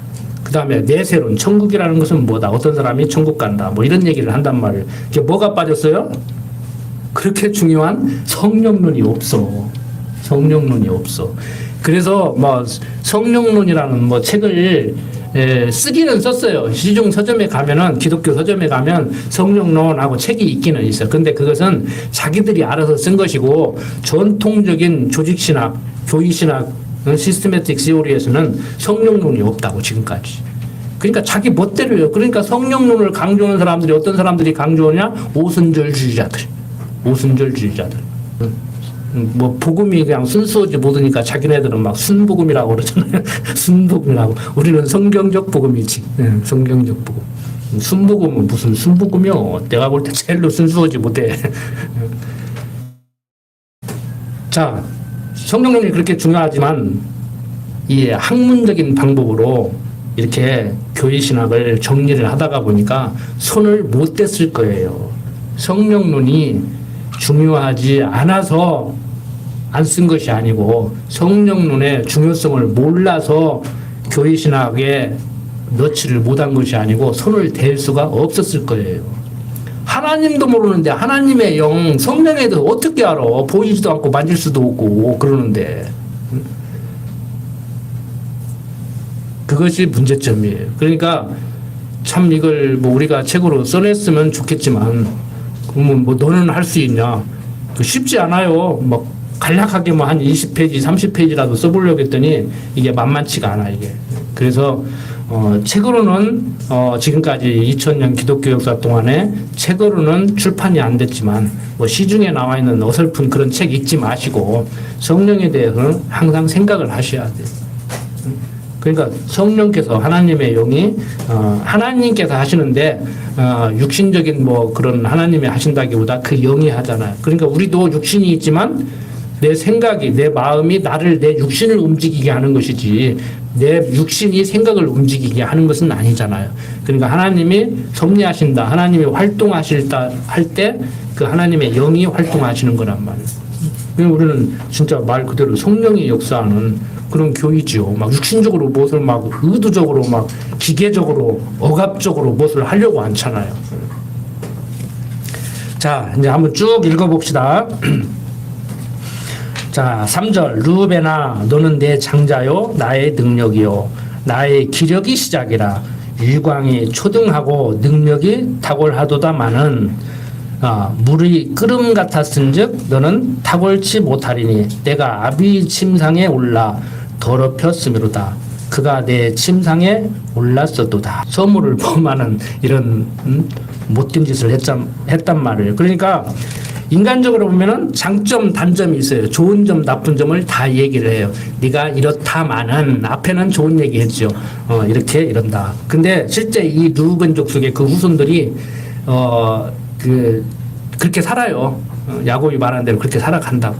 그 다음에 내세론, 천국이라는 것은 뭐다. 어떤 사람이 천국 간다. 뭐 이런 얘기를 한단 말이에요. 이게 뭐가 빠졌어요? 그렇게 중요한 성령론이 없어. 성령론이 없어. 그래서 뭐 성령론이라는 뭐 책을 쓰기는 썼어요. 시중 서점에 가면은, 기독교 서점에 가면 성령론하고 책이 있기는 있어요. 근데 그것은 자기들이 알아서 쓴 것이고, 전통적인 조직신학, 교리신학, 시스테매틱 시오리에서는 성령론이 없다고 지금까지. 그러니까 자기 멋대로요. 그러니까 성령론을 강조하는 사람들이 어떤 사람들이 강조하냐? 오순절주의자들. 오순절주의자들. 뭐 복음이 그냥 순수하지 못하니까 자기네들은 막 순복음이라고 그러잖아요. 순복음이라고. 우리는 성경적 복음이지. 성경적 복음. 순복음은 무슨 순복음이요? 내가 볼 때 제일로 순수하지 못해. 자, 성령론이 그렇게 중요하지만 이 학문적인 방법으로 이렇게 교리신학을 정리를 하다가 보니까 손을 못 댔을 거예요. 성령론이 중요하지 않아서 안 쓴 것이 아니고, 성령론의 중요성을 몰라서 교리신학에 넣지를 못한 것이 아니고, 손을 댈 수가 없었을 거예요. 하나님도 모르는데 하나님의 영, 성령에 대해서 어떻게 알아? 보이지도 않고 만질 수도 없고 그러는데. 그것이 문제점이에요. 그러니까 참 이걸 뭐 우리가 책으로 써냈으면 좋겠지만, 그러면 뭐 너는 할 수 있냐? 쉽지 않아요. 막 간략하게 뭐 한 20페이지, 30페이지라도 써보려고 했더니 이게 만만치가 않아, 이게. 그래서 책으로는 지금까지 2000년 기독교 역사 동안에 책으로는 출판이 안 됐지만, 뭐 시중에 나와 있는 어설픈 그런 책 읽지 마시고 성령에 대해서는 항상 생각을 하셔야 돼요. 그러니까 성령께서, 하나님의 영이 하나님께서 하시는데 육신적인 뭐 그런 하나님이 하신다기보다 그 영이 하잖아요. 그러니까 우리도 육신이 있지만 내 생각이, 내 마음이 나를, 내 육신을 움직이게 하는 것이지, 내 육신이 생각을 움직이게 하는 것은 아니잖아요. 그러니까 하나님이 섭리하신다, 하나님이 활동하실다 할 때 그 하나님의 영이 활동하시는 거란 말이에요. 우리는 진짜 말 그대로 성령이 역사하는 그런 교회지요. 막 육신적으로 무엇을 막 의도적으로 막 기계적으로 억압적으로 무엇을 하려고 않잖아요. 자, 이제 한번 쭉 읽어봅시다. 자, 3절. 르우벤아 너는 내 장자요 나의 능력이요 나의 기력이 시작이라. 일광이 초등하고 능력이 탁월하도다마는 물이 끓음 같았은즉 너는 탁월치 못하리니 내가 아비 침상에 올라 더럽혔음이로다. 그가 내 침상에 올랐었도다. 소물을 범하는 이런 못된 짓을 했단 말이에요. 그러니까 인간적으로 보면은 장점 단점이 있어요. 좋은 점 나쁜 점을 다 얘기를 해요. 네가 이렇다마는 앞에는 좋은 얘기 했죠. 이렇게 이런다. 근데 실제 이 르우벤족 속의 그 후손들이 그렇게 살아요. 야곱이 말한 대로 그렇게 살아간다고.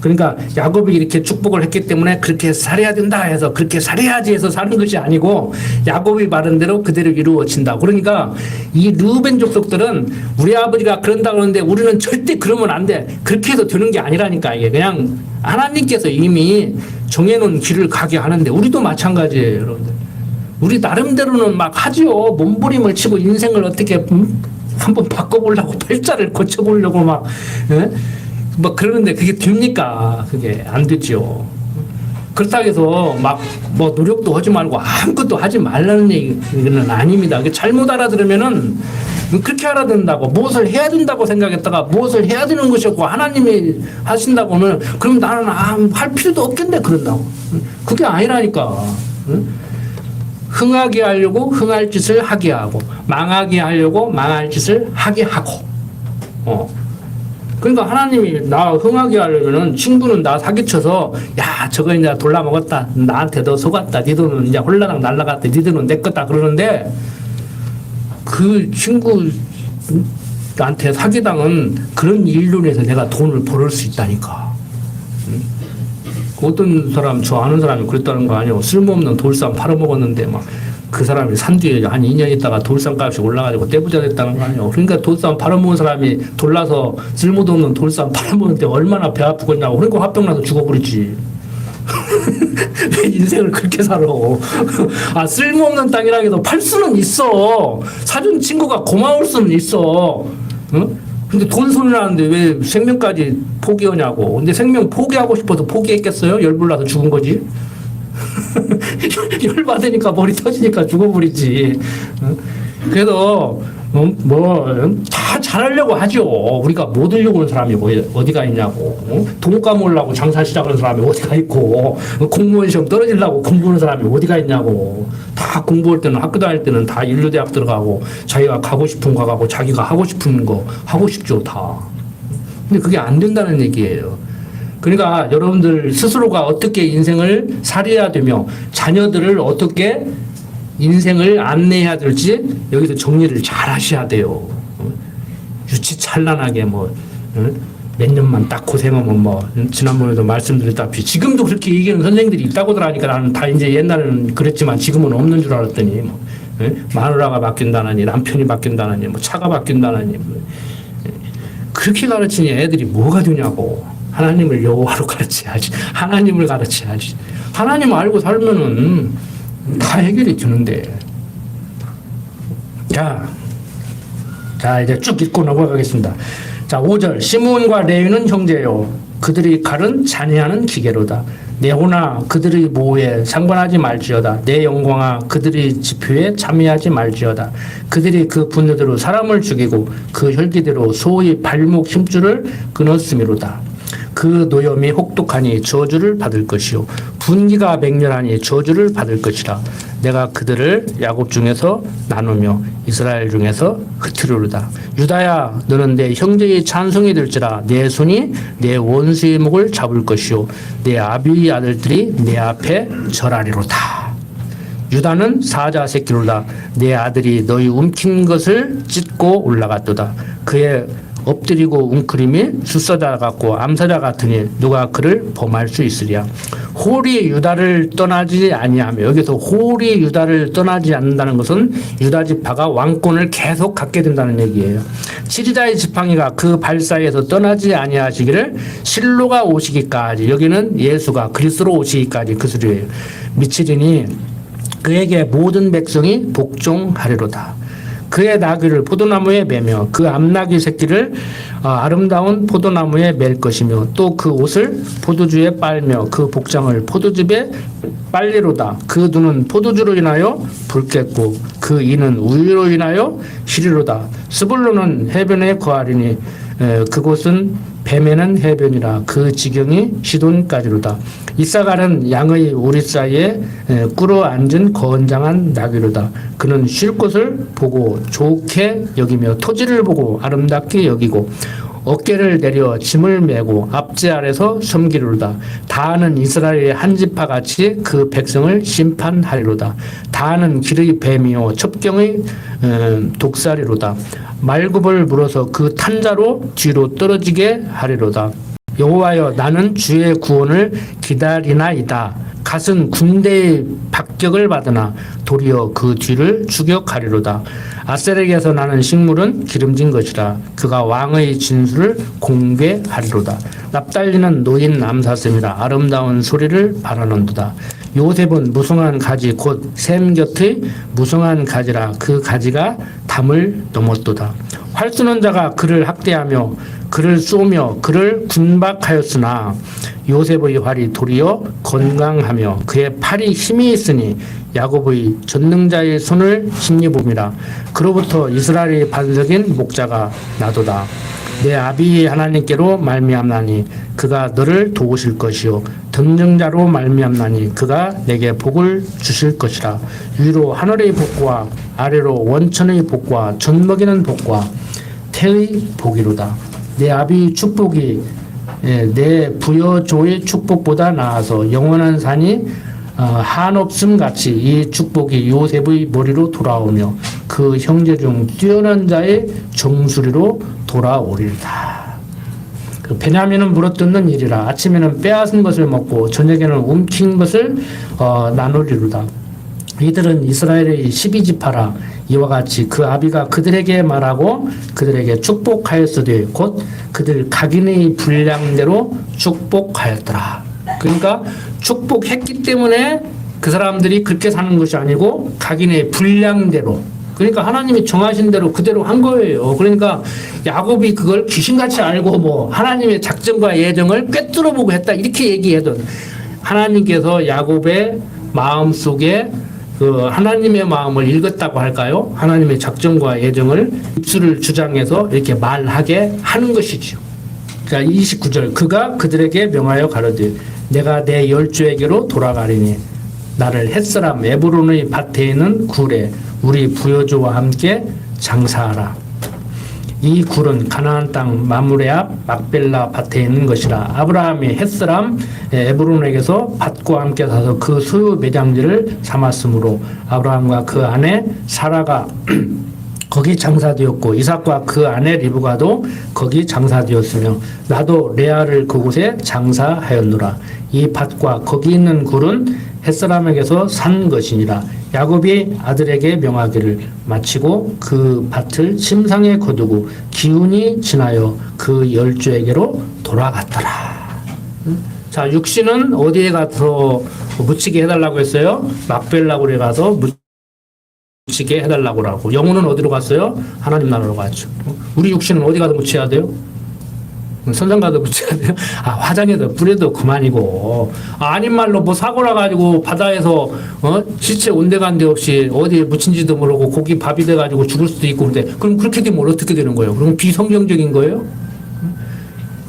그러니까 야곱이 이렇게 축복을 했기 때문에 그렇게 살아야 된다 해서 그렇게 살아야지 해서 사는 것이 아니고 야곱이 말한 대로 그대로 이루어진다. 그러니까 이 르우벤 족속들은 우리 아버지가 그런다 그러는데 우리는 절대 그러면 안 돼. 그렇게 해도 되는 게 아니라니까. 이게 그냥 하나님께서 이미 정해놓은 길을 가게 하는데 우리도 마찬가지예요, 여러분들. 우리 나름대로는 막 하지요. 몸부림을 치고 인생을 어떻게 한번 바꿔보려고 팔자를 고쳐보려고 막 뭐 그러는데 그게 됩니까? 그게 안 되죠. 그렇다고 해서 막 뭐 노력도 하지 말고 아무것도 하지 말라는 얘기는 아닙니다. 잘못 알아들으면은 그렇게 알아듣는다고 무엇을 해야 된다고 생각했다가 무엇을 해야 되는 것이었고 하나님이 하신다고 하면 그럼 나는 할 필요도 없겠네 그런다고. 그게 아니라니까. 흥하게 하려고 흥할 짓을 하게 하고 망하게 하려고 망할 짓을 하게 하고. 그러니까 하나님이 나 흥하게 하려면은 친구는 나 사기쳐서 야 저거 이제 돌라 먹었다 나한테 너 속았다 니들은 이제 홀라당 날라갔다 니들은 내 거다 그러는데 그 친구 나한테 사기당은 그런 일로 인해서 내가 돈을 벌을 수 있다니까. 어떤 사람 저 아는 사람이 그랬다는 거 아니에요. 쓸모없는 돌산 팔아먹었는데 막 그 사람이 산 뒤에 한 2년 있다가 돌산 값이 올라가지고 떼부자 됐다는 거 아니에요. 그러니까 돌산 팔아먹은 사람이 돌라서 쓸모도 없는 돌산 팔아먹는데 얼마나 배 아프겠냐고. 그러니까 화병나서 죽어버리지. 왜 인생을 그렇게 살아. 쓸모없는 땅이라 해도 팔 수는 있어. 사준 친구가 고마울 수는 있어. 근데 돈 손이 나는데 왜 생명까지 포기하냐고. 근데 생명 포기하고 싶어서 포기했겠어요? 열불나서 죽은 거지. 열받으니까 머리 터지니까 죽어버리지. 그래도 다 잘하려고 하죠. 우리가 못 하려고 하는 사람이 어디가 있냐고. 돈 까먹으려고 장사 시작하는 사람이 어디가 있고 공무원 시험 떨어지려고 공부하는 사람이 어디가 있냐고. 다 공부할 때는 학교 다닐 때는 다 인류대학 들어가고 자기가 가고 싶은 거 가고 자기가 하고 싶은 거 하고 싶죠 다. 근데 그게 안 된다는 얘기예요. 그러니까 여러분들 스스로가 어떻게 인생을 살아야 되며 자녀들을 어떻게 인생을 안내해야 될지 여기서 정리를 잘 하셔야 돼요. 유치찬란하게 몇 년만 딱 고생하면 지난번에도 말씀드렸다시피 지금도 그렇게 얘기하는 선생님들이 있다고들 하니까 나는 다 이제 옛날에는 그랬지만 지금은 없는 줄 알았더니 마누라가 바뀐다느니 남편이 바뀐다느니 차가 바뀐다느니 그렇게 가르치니 애들이 뭐가 되냐고. 하나님을 여호와로 가르쳐야지. 하나님을 가르쳐야지. 하나님 알고 살면은 다 해결이 되는데. 자, 이제 쭉 읽고 넘어가겠습니다. 자, 5절. 시므온과 레위는 형제요. 그들이 칼은 잔해하는 기계로다. 내 호나 그들의 모에 상관하지 말지어다. 내 영광아 그들의 지표에 참여하지 말지어다. 그들이 그 분노대로 사람을 죽이고 그 혈기대로 소의 발목 힘줄을 끊었음이로다. 그 노염이 혹독하니 저주를 받을 것이요 분기가 맹렬하니 저주를 받을 것이라. 내가 그들을 야곱 중에서 나누며 이스라엘 중에서 흩으리로다. 유다야 너는 내 형제의 찬송이 될지라. 내 손이 내 원수의 목을 잡을 것이요 내 아비의 아들들이 내 앞에 절하리로다. 유다는 사자 새끼로다. 내 아들이 너희 움킨 것을 찢고 올라갔도다. 그의 엎드리고 웅크림이 숫사자 같고 암사자 같으니 누가 그를 범할 수 있으랴. 홀이 유다를 떠나지 아니하며, 여기서 홀이 유다를 떠나지 않는다는 것은 유다 지파가 왕권을 계속 갖게 된다는 얘기예요. 지리다의 지팡이가 그 발사에서 떠나지 아니하시기를 실로가 오시기까지, 여기는 예수가 그리스도로 오시기까지 그 소리예요. 미치리니 그에게 모든 백성이 복종하리로다. 그의 나귀를 포도나무에 매며 그 암나귀 새끼를 아름다운 포도나무에 맬 것이며 또 그 옷을 포도주에 빨며 그 복장을 포도즙에 빨리로다. 그 눈은 포도주로 인하여 붉겠고 그 이는 우유로 인하여 시리로다. 스불론은 해변에 거하리니 그곳은 뱀에는 해변이라. 그 지경이 시돈까지로다. 이사갈은 양의 우리 사이에 꿇어 앉은 건장한 나귀로다. 그는 쉴 곳을 보고 좋게 여기며 토지를 보고 아름답게 여기고 어깨를 내려 짐을 메고 앞제 아래서 섬기리로다. 다하는 이스라엘의 한 지파 같이 그 백성을 심판하리로다. 다하는 길의 뱀이요 첩경의 독사리로다. 말굽을 물어서 그 탄자로 뒤로 떨어지게 하리로다. 여호와여 나는 주의 구원을 기다리나이다. 갓은 군대의 박격을 받으나 도리어 그 뒤를 추격하리로다. 아셀에게서 나는 식물은 기름진 것이라. 그가 왕의 진수를 공개하리로다. 납달리는 노인 암사슴이라 아름다운 소리를 바라는도다. 요셉은 무성한 가지 곧 샘 곁의 무성한 가지라. 그 가지가 담을 넘었도다. 활 쏘는 자가 그를 학대하며 그를 쏘며 그를 군박하였으나 요셉의 활이 도리어 건강하며 그의 팔이 힘이 있으니 야곱의 전능자의 손을 힘입음이라. 그로부터 이스라엘의 반석인 목자가 나도다. 내 아비 하나님께로 말미암나니 그가 너를 도우실 것이요 전능자로 말미암나니 그가 내게 복을 주실 것이라. 위로 하늘의 복과 아래로 원천의 복과 젖먹이는 복과 태의 복이로다. 내 아비 축복이 내 부여조의 축복보다 나아서 영원한 산이 한없음 같이 이 축복이 요셉의 머리로 돌아오며 그 형제 중 뛰어난 자의 정수리로 돌아오리다. 그 베냐민은 물어뜯는 일이라. 아침에는 빼앗은 것을 먹고 저녁에는 움킨 것을 나누리로다. 이들은 이스라엘의 12지파라. 이와 같이 그 아비가 그들에게 말하고 그들에게 축복하였으되 곧 그들 각인의 분량대로 축복하였더라. 그러니까 축복했기 때문에 그 사람들이 그렇게 사는 것이 아니고 각인의 분량대로, 그러니까 하나님이 정하신 대로 그대로 한 거예요. 그러니까 야곱이 그걸 귀신같이 알고 뭐 하나님의 작정과 예정을 꿰뚫어보고 했다 이렇게 얘기해도 하나님께서 야곱의 마음속에 그 하나님의 마음을 읽었다고 할까요? 하나님의 작정과 예정을 입술을 주장해서 이렇게 말하게 하는 것이죠. 자, 29절 그가 그들에게 명하여 가로되 내가 내 열조에게로 돌아가리니 나를 햇사람 에브론의 밭에 있는 굴에 우리 부여조와 함께 장사하라. 이 굴은 가나안 땅 마므레 앞 막벨라 밭에 있는 것이라. 아브라함이 햇사람 에브론에게서 밭과 함께 사서 그 소유 매장지를 삼았으므로 아브라함과 그 아내 사라가 거기 장사되었고 이삭과 그 아내 리브가도 거기 장사되었으며 나도 레아를 그곳에 장사하였노라. 이 밭과 거기 있는 굴은 햇사람에게서 산 것이니라. 야곱이 아들에게 명하기를 마치고 그 밭을 침상에 거두고 기운이 지나여 그 열조에게로 돌아갔더라. 자, 육신은 어디에 가서 묻히게 해달라고 했어요? 막벨라 굴에 가서 묻히게 해달라고 하고, 영혼은 어디로 갔어요? 하나님 나라로 갔죠. 우리 육신은 어디 가서 묻혀야 돼요? 선장 가서 묻혀야 돼요? 화장해도 불에도 그만이고, 아닌 말로 뭐 사고 나가지고 바다에서 시체 온데간데 없이 어디에 묻힌지도 모르고 고기 밥이 돼가지고 죽을 수도 있고. 근데 그럼 그렇게 되면 어떻게 되는 거예요? 그럼 비성경적인 거예요?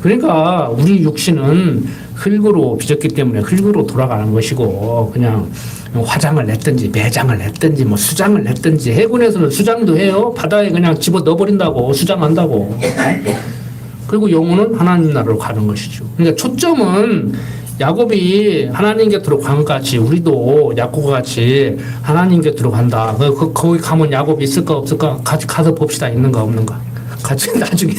그러니까 우리 육신은 흙으로 빚었기 때문에 흙으로 돌아가는 것이고, 그냥 화장을 냈든지 매장을 냈든지 뭐 수장을 냈든지, 해군에서는 수장도 해요. 바다에 그냥 집어 넣어버린다고, 수장한다고. 그리고 영혼은 하나님 나라로 가는 것이죠. 그러니까 초점은 야곱이 하나님 곁으로 간 같이 우리도 야곱과 같이 하나님 곁으로 간다. 거기 가면 야곱이 있을까 없을까? 같이 가서 봅시다. 있는가 없는가. 같이 나중에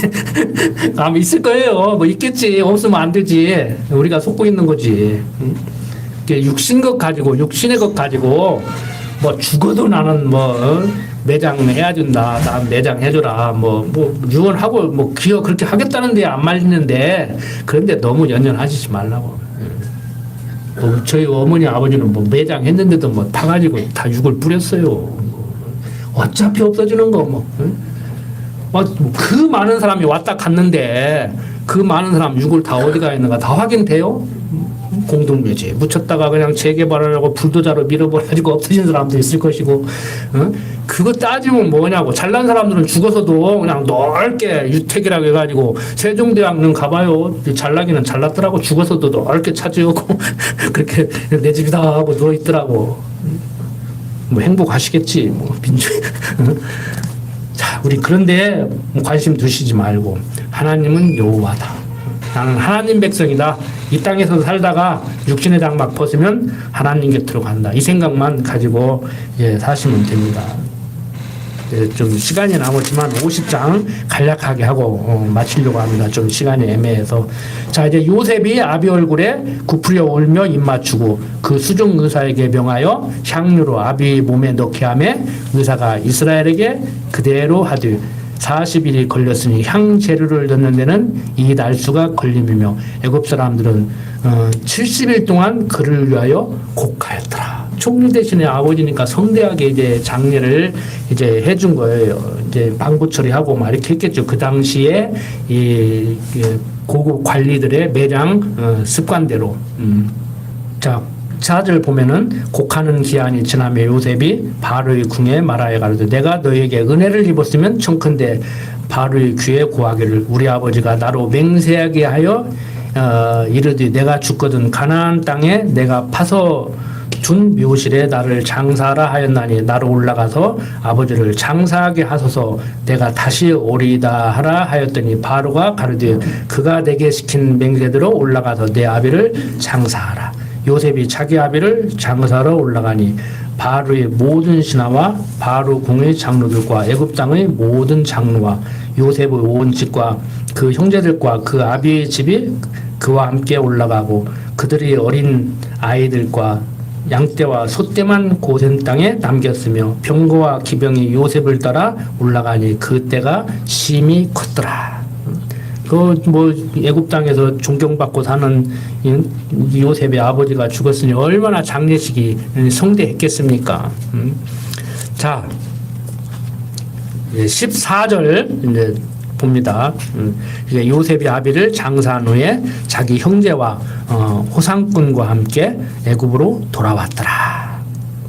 가면 있을 거예요. 뭐 있겠지. 없으면 안 되지. 우리가 속고 있는 거지. 육신 것 가지고, 육신의 것 가지고 뭐 죽어도 나는 뭐 매장 해야 준다. 나 매장 해줘라. 뭐 유언하고 뭐 기어 그렇게 하겠다는데 안 말리는데, 그런데 너무 연연하시지 말라고. 저희 어머니 아버지는 뭐 매장 했는데도 뭐 타가지고 다 육을 뿌렸어요. 어차피 없어지는 거 뭐. 그 많은 사람이 왔다 갔는데 그 많은 사람 육을 다 어디가 있는가 다 확인돼요? 공동묘지 묻혔다가 그냥 재개발하려고 불도자로 밀어버려가지고 없어진 사람도 있을 것이고, 그거 따지면 뭐냐고. 잘난 사람들은 죽어서도 그냥 넓게 유택이라고 해가지고 세종대왕릉 가봐요. 잘나기는 잘났더라고. 죽어서도 넓게 차지하고 그렇게 내 집이다 하고 누워있더라고. 뭐 행복하시겠지 뭐 민주주의. 자, 우리 그런데 관심 두시지 말고 하나님은 여호와다. 나는 하나님 백성이다. 이 땅에서 살다가 육신의 장막 벗으면 하나님 곁으로 간다. 이 생각만 가지고 사시면 됩니다. 좀 시간이 남았지만 50장 간략하게 하고 마치려고 합니다. 좀 시간이 애매해서. 자, 이제 요셉이 아비 얼굴에 굽으려 울며 입 맞추고 그 수종 의사에게 명하여 향유로 아비 몸에 넣게 하며 의사가 이스라엘에게 그대로 하되 40일이 걸렸으니 향 재료를 넣는 데는 이 날수가 걸림이며 애굽 사람들은 70일 동안 그를 위하여 곡하였더라. 총리 대신에 아버지니까 성대하게 이제 장례를 이제 해준 거예요. 이제 방부 처리하고 막 이렇게 했겠죠. 그 당시에 이 고급 관리들의 매장 습관대로. 자. 4절 보면은 곡하는 기한이 지나며 요셉이 바로의 궁에 말하여 가로되 내가 너에게 은혜를 입었으면 청컨대 바로의 귀에 고하기를 우리 아버지가 나로 맹세하게 하여 이르되 내가 죽거든 가나안 땅에 내가 파서 준 묘실에 나를 장사하라 하였나니 나로 올라가서 아버지를 장사하게 하소서 내가 다시 오리이다 하라 하였더니 바로가 가로되 그가 내게 시킨 맹세대로 올라가서 내 아비를 장사하라. 요셉이 자기 아비를 장사하러 올라가니 바로의 모든 신하와 바로 궁의 장로들과 애굽 땅의 모든 장로와 요셉의 온 집과 그 형제들과 그 아비의 집이 그와 함께 올라가고 그들이 어린 아이들과 양떼와 소떼만 고센 땅에 남겼으며 병거와 기병이 요셉을 따라 올라가니 그때가 심히 컸더라. 뭐 애굽 땅에서 존경받고 사는 요셉의 아버지가 죽었으니 얼마나 장례식이 성대했겠습니까? 자, 14절 이제 봅니다. 이제 요셉이 아비를 장사한 후에 자기 형제와 호상꾼과 함께 애굽으로 돌아왔더라.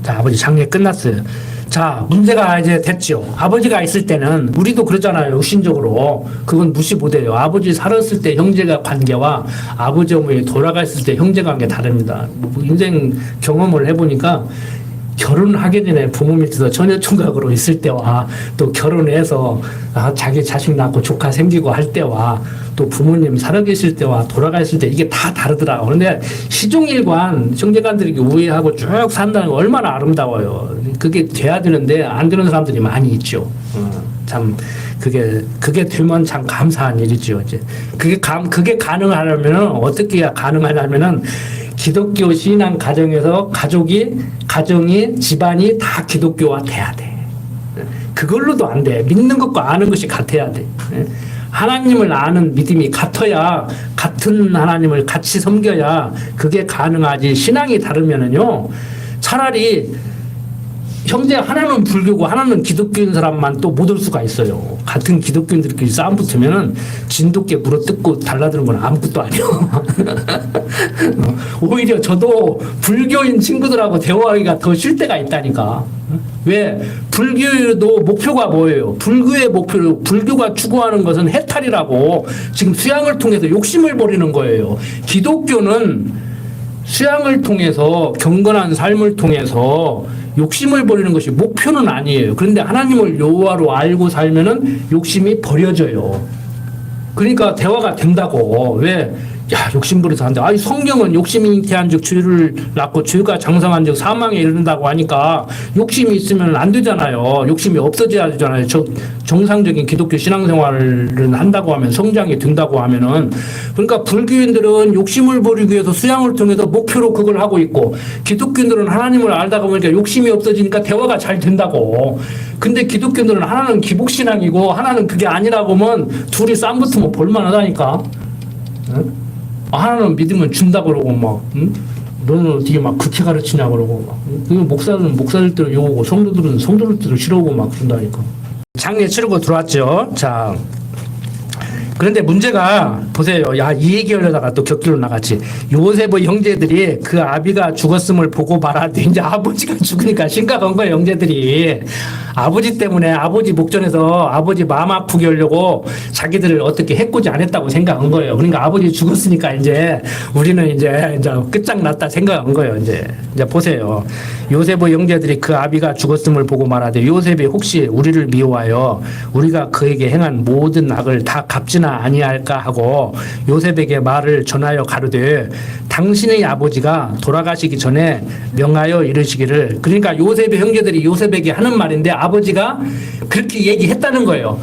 자, 아버지 장례 끝났어요. 자, 문제가 이제 됐죠. 아버지가 있을 때는 우리도 그러잖아요. 육신적으로 그건 무시 못해요. 아버지 살았을 때 형제가 관계와 아버지 어머니 돌아갔을 때 형제 관계 다릅니다. 인생 경험을 해보니까 결혼하기 전에 부모 밑에서 처녀총각으로 있을 때와 또 결혼해서 자기 자식 낳고 조카 생기고 할 때와 또 부모님 살아계실 때와 돌아가실 때 이게 다 다르더라고요. 그런데 시종일관 형제간들이 우애하고 쭉 산다는 거 얼마나 아름다워요. 그게 돼야 되는데 안 되는 사람들이 많이 있죠. 참 그게 되면 참 감사한 일이죠. 이제 그게 가능하려면 어떻게 해야 가능하냐면은 기독교 신앙 가정에서 가정이 집안이 다 기독교화 돼야 돼. 그걸로도 안 돼. 믿는 것과 아는 것이 같아야 돼. 하나님을 아는 믿음이 같아야 같은 하나님을 같이 섬겨야 그게 가능하지. 신앙이 다르면은요. 차라리 형제 하나는 불교고 하나는 기독교인 사람만 또 못 올 수가 있어요. 같은 기독교인들끼리 싸움 붙으면은 진돗개 물어뜯고 달라드는 건 아무것도 아니에요. 오히려 저도 불교인 친구들하고 대화하기가 더 쉴 때가 있다니까. 왜? 불교도 목표가 뭐예요? 불교의 목표로 불교가 추구하는 것은 해탈이라고 지금 수양을 통해서 욕심을 버리는 거예요. 기독교는 수양을 통해서 경건한 삶을 통해서 욕심을 버리는 것이 목표는 아니에요. 그런데 하나님을 여호와로 알고 살면은 욕심이 버려져요. 그러니까 대화가 된다고. 왜? 야, 욕심 부려서 한다. 아니, 성경은 욕심이 잉태한 즉 죄를 낳고 죄가 장성한 즉 사망에 이른다고 하니까 욕심이 있으면 안 되잖아요. 욕심이 없어져야 되잖아요. 정상적인 기독교 신앙생활을 한다고 하면 성장이 된다고 하면은. 그러니까 불교인들은 욕심을 버리기 위해서 수양을 통해서 목표로 그걸 하고 있고 기독교인들은 하나님을 알다가 보니까 욕심이 없어지니까 대화가 잘 된다고. 근데 기독교인들은 하나는 기복신앙이고 하나는 그게 아니라고 하면 둘이 싸움 붙으면 볼만하다니까. 응? 하나는 믿으면 준다 그러고 막 너는 어떻게 막 그렇게 가르치냐 그러고 막. 목사들은 목사들대로 욕하고 성도들은 성도들대로 싫어하고 막 그런다니까. 장례 치르고 들어왔죠. 자. 그런데 문제가 보세요. 야, 이 얘기하려다가 또 격기로 나갔지. 요셉의 형제들이 그 아비가 죽었음을 보고 말하되 이제 아버지가 죽으니까 심각한 거예요. 형제들이 아버지 때문에 아버지 목전에서 아버지 마음 아프게 하려고 자기들을 어떻게 해코지 안 했다고 생각한 거예요. 그러니까 아버지 죽었으니까 이제 우리는 이제 끝장났다 생각한 거예요. 이제 보세요. 요셉의 형제들이 그 아비가 죽었음을 보고 말하되 요셉이 혹시 우리를 미워하여 우리가 그에게 행한 모든 악을 다 갚지나 아니할까 하고 요셉에게 말을 전하여 가르되 당신의 아버지가 돌아가시기 전에 명하여 이르시기를. 그러니까 요셉의 형제들이 요셉에게 하는 말인데 아버지가 그렇게 얘기했다는 거예요.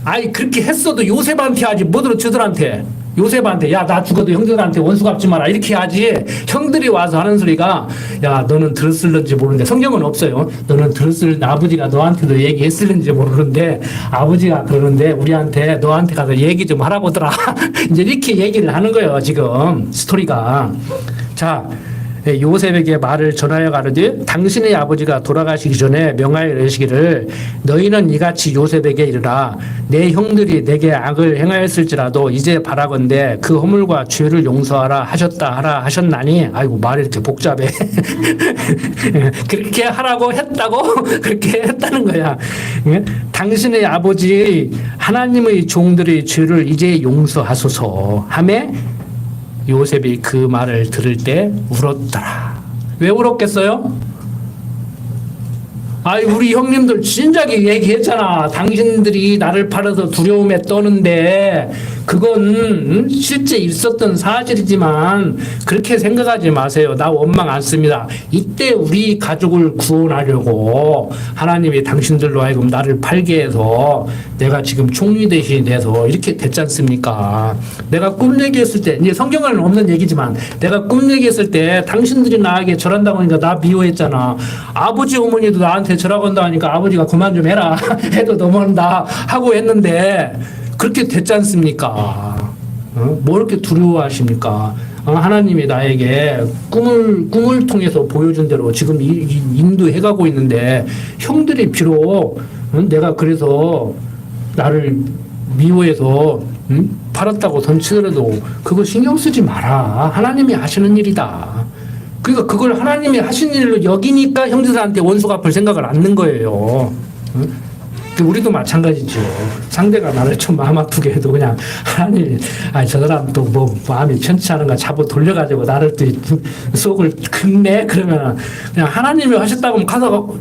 아니 그렇게 했어도 요셉한테 하지 뭐들어 저들한테. 요셉한테 야 나 죽어도 형들한테 원수 갚지 마라 이렇게 하지. 형들이 와서 하는 소리가 야 너는 들었을는지 모르는데 성경은 없어요. 너는 들었을 아버지가 너한테도 얘기했을는지 모르는데 아버지가 그러는데 우리한테 너한테 가서 얘기 좀 하라고더라. 이제 이렇게 얘기를 하는 거예요. 지금 스토리가. 자 요셉에게 말을 전하여 가르되 당신의 아버지가 돌아가시기 전에 명하여 이르시기를 너희는 이같이 요셉에게 이르라. 내 형들이 내게 악을 행하였을지라도 이제 바라건대 그 허물과 죄를 용서하라 하셨다 하라 하셨나니. 아이고 말이 이렇게 복잡해. 그렇게 하라고 했다고 그렇게 했다는 거야. 당신의 아버지 하나님의 종들의 죄를 이제 용서하소서 하매 요셉이 그 말을 들을 때 울었더라. 왜 울었겠어요? 아이 우리 형님들 진작에 얘기했잖아. 당신들이 나를 팔아서 두려움에 떠는데 그건 실제 있었던 사실이지만 그렇게 생각하지 마세요. 나 원망 안 씁니다. 이때 우리 가족을 구원하려고 하나님이 당신들로 하여금 나를 팔게 해서 내가 지금 총리 대신이 돼서 이렇게 됐지 않습니까? 내가 꿈 얘기했을 때 이제 성경에는 없는 얘기지만 내가 꿈 얘기했을 때 당신들이 나에게 절한다고 하니까 나 미워했잖아. 아버지 어머니도 나한테 절하고 한다 하니까 아버지가 그만 좀 해라 해도 넘어간다 하고 했는데 그렇게 됐지 않습니까? 뭐 이렇게 두려워하십니까? 하나님이 나에게 꿈을 통해서 보여준 대로 지금 인도해가고 있는데 형들이 비록 내가 그래서 나를 미워해서 팔았다고 던치더라도 그거 신경 쓰지 마라. 하나님이 하시는 일이다. 그러니까 그걸 하나님이 하신 일로 여기니까 형제들한테 원수 갚을 생각을 않는 거예요. 우리도 마찬가지죠. 상대가 나를 좀 마음 아프게 해도 그냥 하나님, 저 사람 또 뭐 마음이 편치 않은가 잡아 돌려가지고 나를 또 속을 긁네? 그러면 그냥 하나님이 하셨다고 하면 가서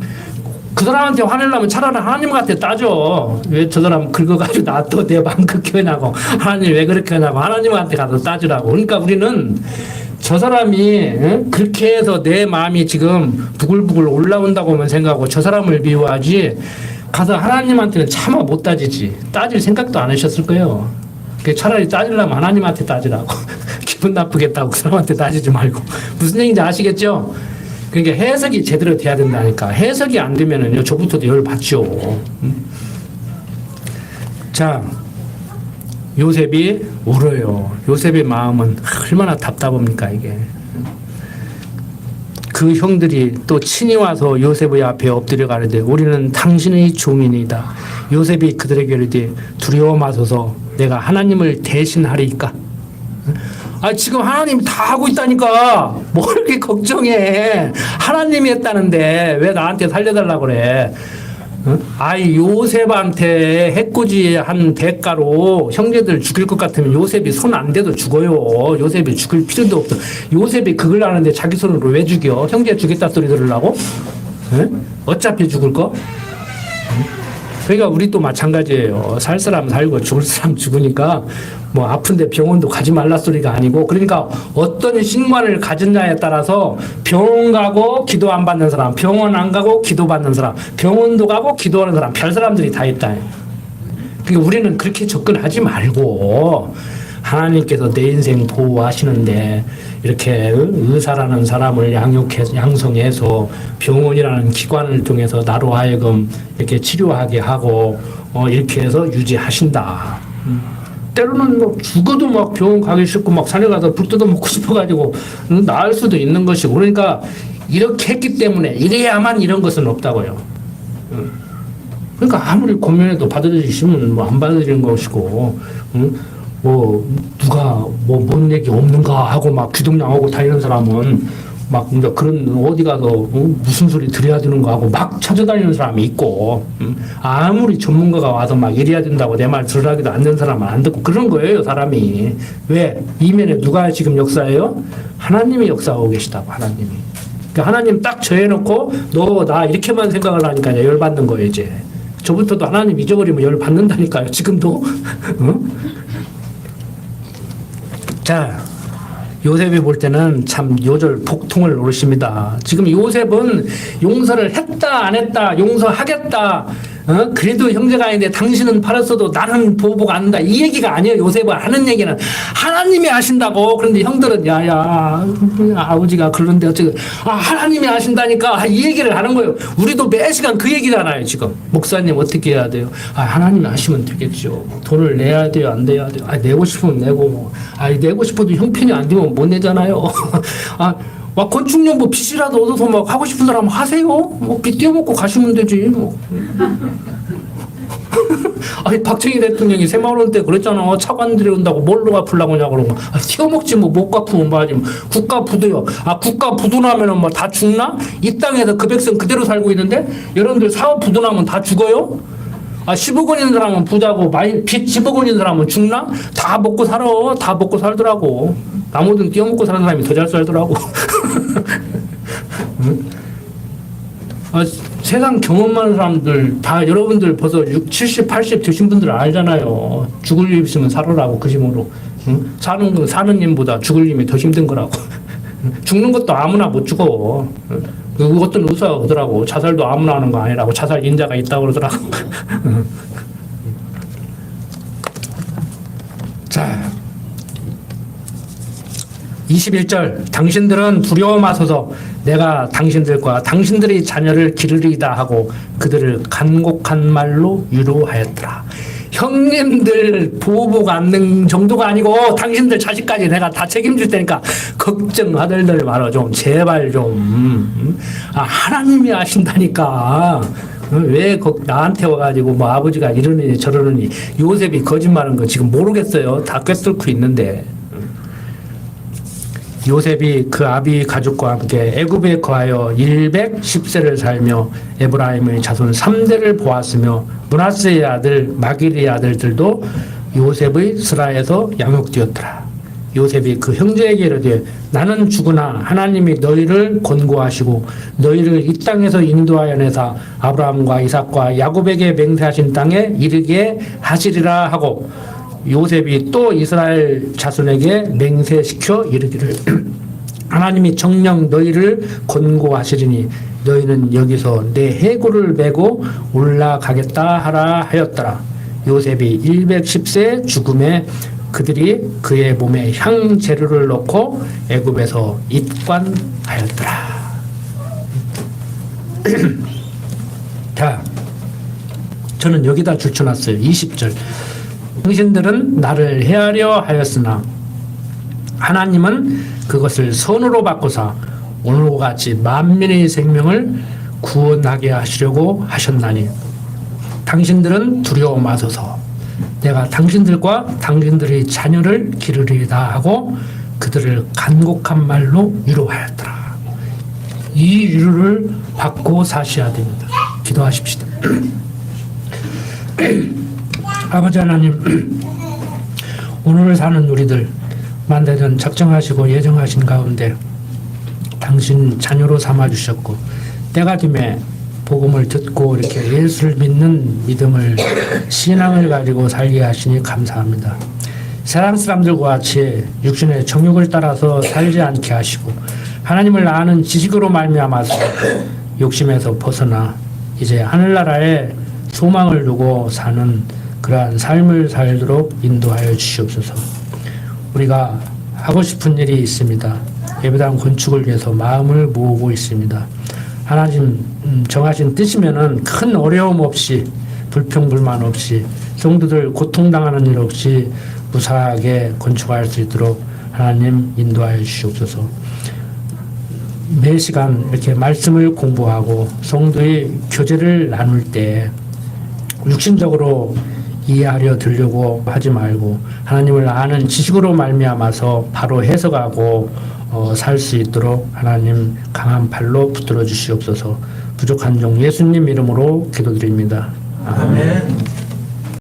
그 사람한테 화내려면 차라리 하나님한테 따져. 왜 저 사람 긁어가지고 나 또 내 마음 그렇게 하냐고. 하나님 왜 그렇게 하냐고. 하나님한테 가서 따지라고. 그러니까 우리는 저 사람이 그렇게 해서 내 마음이 지금 부글부글 올라온다고만 생각하고 저 사람을 미워하지 가서 하나님한테는 차마 못 따지지. 따질 생각도 안 하셨을 거예요. 차라리 따지려면 하나님한테 따지라고. 기분 나쁘겠다고 그 사람한테 따지지 말고. 무슨 얘기인지 아시겠죠? 그러니까 해석이 제대로 돼야 된다니까. 해석이 안 되면은 저부터도 열 받죠. 자, 요셉이 울어요. 요셉의 마음은 얼마나 답답합니까 이게. 그 형들이 또 친히 와서 요셉의 앞에 엎드려 가르되 우리는 당신의 종이니이다. 요셉이 그들에게 이르되 두려워 마소서 내가 하나님을 대신하리이까. 지금 하나님이 다 하고 있다니까 뭘 이렇게 걱정해. 하나님이 했다는데 왜 나한테 살려달라고 그래. 요셉한테 해코지한 대가로 형제들 죽일 것 같으면 요셉이 손 안 대도 죽어요. 요셉이 죽일 필요도 없어. 요셉이 그걸 하는데 자기 손으로 왜 죽여? 형제 죽였다 소리 들으려고? 어차피 죽을 거? 그러니까 우리도 마찬가지예요. 살 사람 살고 죽을 사람 죽으니까 뭐 아픈데 병원도 가지 말라 소리가 아니고, 그러니까 어떤 신관을 가졌냐에 따라서 병원 가고 기도 안 받는 사람, 병원 안 가고 기도 받는 사람, 병원도 가고 기도하는 사람, 별 사람들이 다 있다. 그러니까 우리는 그렇게 접근하지 말고 하나님께서 내 인생 보호하시는데 이렇게 의사라는 사람을 양성해서 병원이라는 기관을 통해서 나로 하여금 이렇게 치료하게 하고 이렇게 해서 유지하신다. 때로는 뭐 죽어도 막 병원 가기 싫고 막 산에 가서 불 뜯어 먹고 싶어가지고 나을 수도 있는 것이고 그러니까 이렇게 했기 때문에 이래야만 이런 것은 없다고요. 그러니까 아무리 고민해도 받아들이시면 뭐 안 받아들이는 것이고 뭐 누가 뭐 뭔 얘기 없는가 하고 막 귀동냥하고 다니는 사람은 막 이제 그런 어디 가서 무슨 소리 들어야 되는가 하고 막 찾아다니는 사람이 있고 아무리 전문가가 와서 막 이래야 된다고 내 말 들으라기도 안 되는 사람은 안 듣고 그런 거예요 사람이. 왜? 이면에 누가 지금 역사해요? 하나님이 역사하고 계시다고. 하나님이. 그러니까 하나님 딱 정해놓고 너 나 이렇게만 생각을 하니까 열받는 거예요 이제. 저부터도 하나님 잊어버리면 열받는다니까요 지금도. 자, 요셉이 볼 때는 참 요절 복통을 노리십니다. 지금 요셉은 용서를 했다 안 했다 용서하겠다 그래도 형제가 아닌데 당신은 팔았어도 나는 보복 안 한다 이 얘기가 아니에요. 요셉은 하는 얘기는 하나님이 하신다고. 그런데 형들은 야야 아버지가 그런데 어쩌고 하나님이 하신다니까 이 얘기를 하는 거예요. 우리도 매 시간 그 얘기잖아요. 지금 목사님 어떻게 해야 돼요? 하나님이 하시면 되겠죠. 돈을 내야 돼요 안 내야 돼요? 내고 싶으면 내고 내고 싶어도 형편이 안 되면 못 내잖아요. 막 건축연보 빚이라도 얻어서 막 하고 싶은 사람 하세요. 뭐 빚 떼어먹고 가시면 되지. 뭐. 박정희 대통령이 새마을 때 그랬잖아. 차관들이 온다고 뭘로 갚으려고 하냐고 그러고. 떼어먹지 뭐 못 갚으면 뭐하지. 국가 부도요. 국가 부도 나면은 뭐 다 죽나? 이 땅에서 그 백성 그대로 살고 있는데 여러분들 사업 부도 나면 다 죽어요? 10억 원 있는 사람은 부자고 빚 10억 원 있는 사람은 죽나? 다 먹고 살아. 다 먹고 살더라고. 나머지는 떼어먹고 사는 사람이 더 잘 살더라고. 세상 경험 많은 사람들 다 여러분들 벌써 60, 70, 80 되신 분들 알잖아요. 죽을 일 있으면 살아라고 그 힘으로. 사는 님보다 죽을 님이 더 힘든 거라고. 죽는 것도 아무나 못 죽어. 어떤 의사가 그러더라고. 자살도 아무나 하는 거 아니라고. 자살 인자가 있다고 그러더라고. 자, 21절 당신들은 두려워 마소서 내가 당신들과 당신들의 자녀를 기르리이다 하고 그들을 간곡한 말로 위로하였더라. 형님들 보복 않는 정도가 아니고 당신들 자식까지 내가 다 책임질 테니까 걱정하들들 말아 좀 제발 좀. 하나님이 하신다니까. 왜 나한테 와가지고 뭐 아버지가 이러느니 저러느니. 요셉이 거짓말한 거 지금 모르겠어요. 다 꿰뚫고 있는데. 요셉이 그 아비 가족과 함께 애굽에 거하여 110세를 살며 에브라임의 자손 3대를 보았으며 므낫세의 아들 마길의 아들들도 요셉의 스라에서 양육되었더라. 요셉이 그 형제에게 이르되 나는 죽으나 하나님이 너희를 권고하시고 너희를 이 땅에서 인도하여 내사 아브라함과 이삭과 야곱에게 맹세하신 땅에 이르게 하시리라 하고 요셉이 또 이스라엘 자손에게 맹세시켜 이르기를 하나님이 정녕 너희를 권고하시리니 너희는 여기서 내 해골을 메고 올라가겠다 하라 하였더라. 요셉이 110세 죽음에 그들이 그의 몸에 향재료를 넣고 애굽에서 입관하였더라. 자, 저는 여기다 줄쳐놨어요. 20절. 당신들은 나를 헤아려 하였으나 하나님은 그것을 선으로 바꾸사 오늘과 같이 만민의 생명을 구원하게 하시려고 하셨나니 당신들은 두려워 마소서 내가 당신들과 당신들의 자녀를 기르리이다 하고 그들을 간곡한 말로 위로하였더라. 이 위로를 받고 사셔야 됩니다. 기도하십시다. 아버지 하나님, 오늘을 사는 우리들 만대전 작정하시고 예정하신 가운데 당신 자녀로 삼아주셨고 때가 됨에 복음을 듣고 이렇게 예수를 믿는 믿음을 신앙을 가지고 살게 하시니 감사합니다. 세상 사람들과 같이 육신의 정욕을 따라서 살지 않게 하시고 하나님을 아는 지식으로 말미암아서 욕심에서 벗어나 이제 하늘나라에 소망을 두고 사는 그러한 삶을 살도록 인도하여 주시옵소서. 우리가 하고 싶은 일이 있습니다. 예배당 건축을 위해서 마음을 모으고 있습니다. 하나님 정하신 뜻이면은 큰 어려움 없이 불평불만 없이 성도들 고통당하는 일 없이 무사하게 건축할 수 있도록 하나님 인도하여 주시옵소서. 매 시간 이렇게 말씀을 공부하고 성도의 교제를 나눌 때 육신적으로 이해하려 들려고 하지 말고 하나님을 아는 지식으로 말미암아서 바로 해석하고 살 수 있도록 하나님 강한 발로 붙들어 주시옵소서. 부족한 종 예수님 이름으로 기도드립니다. 아멘.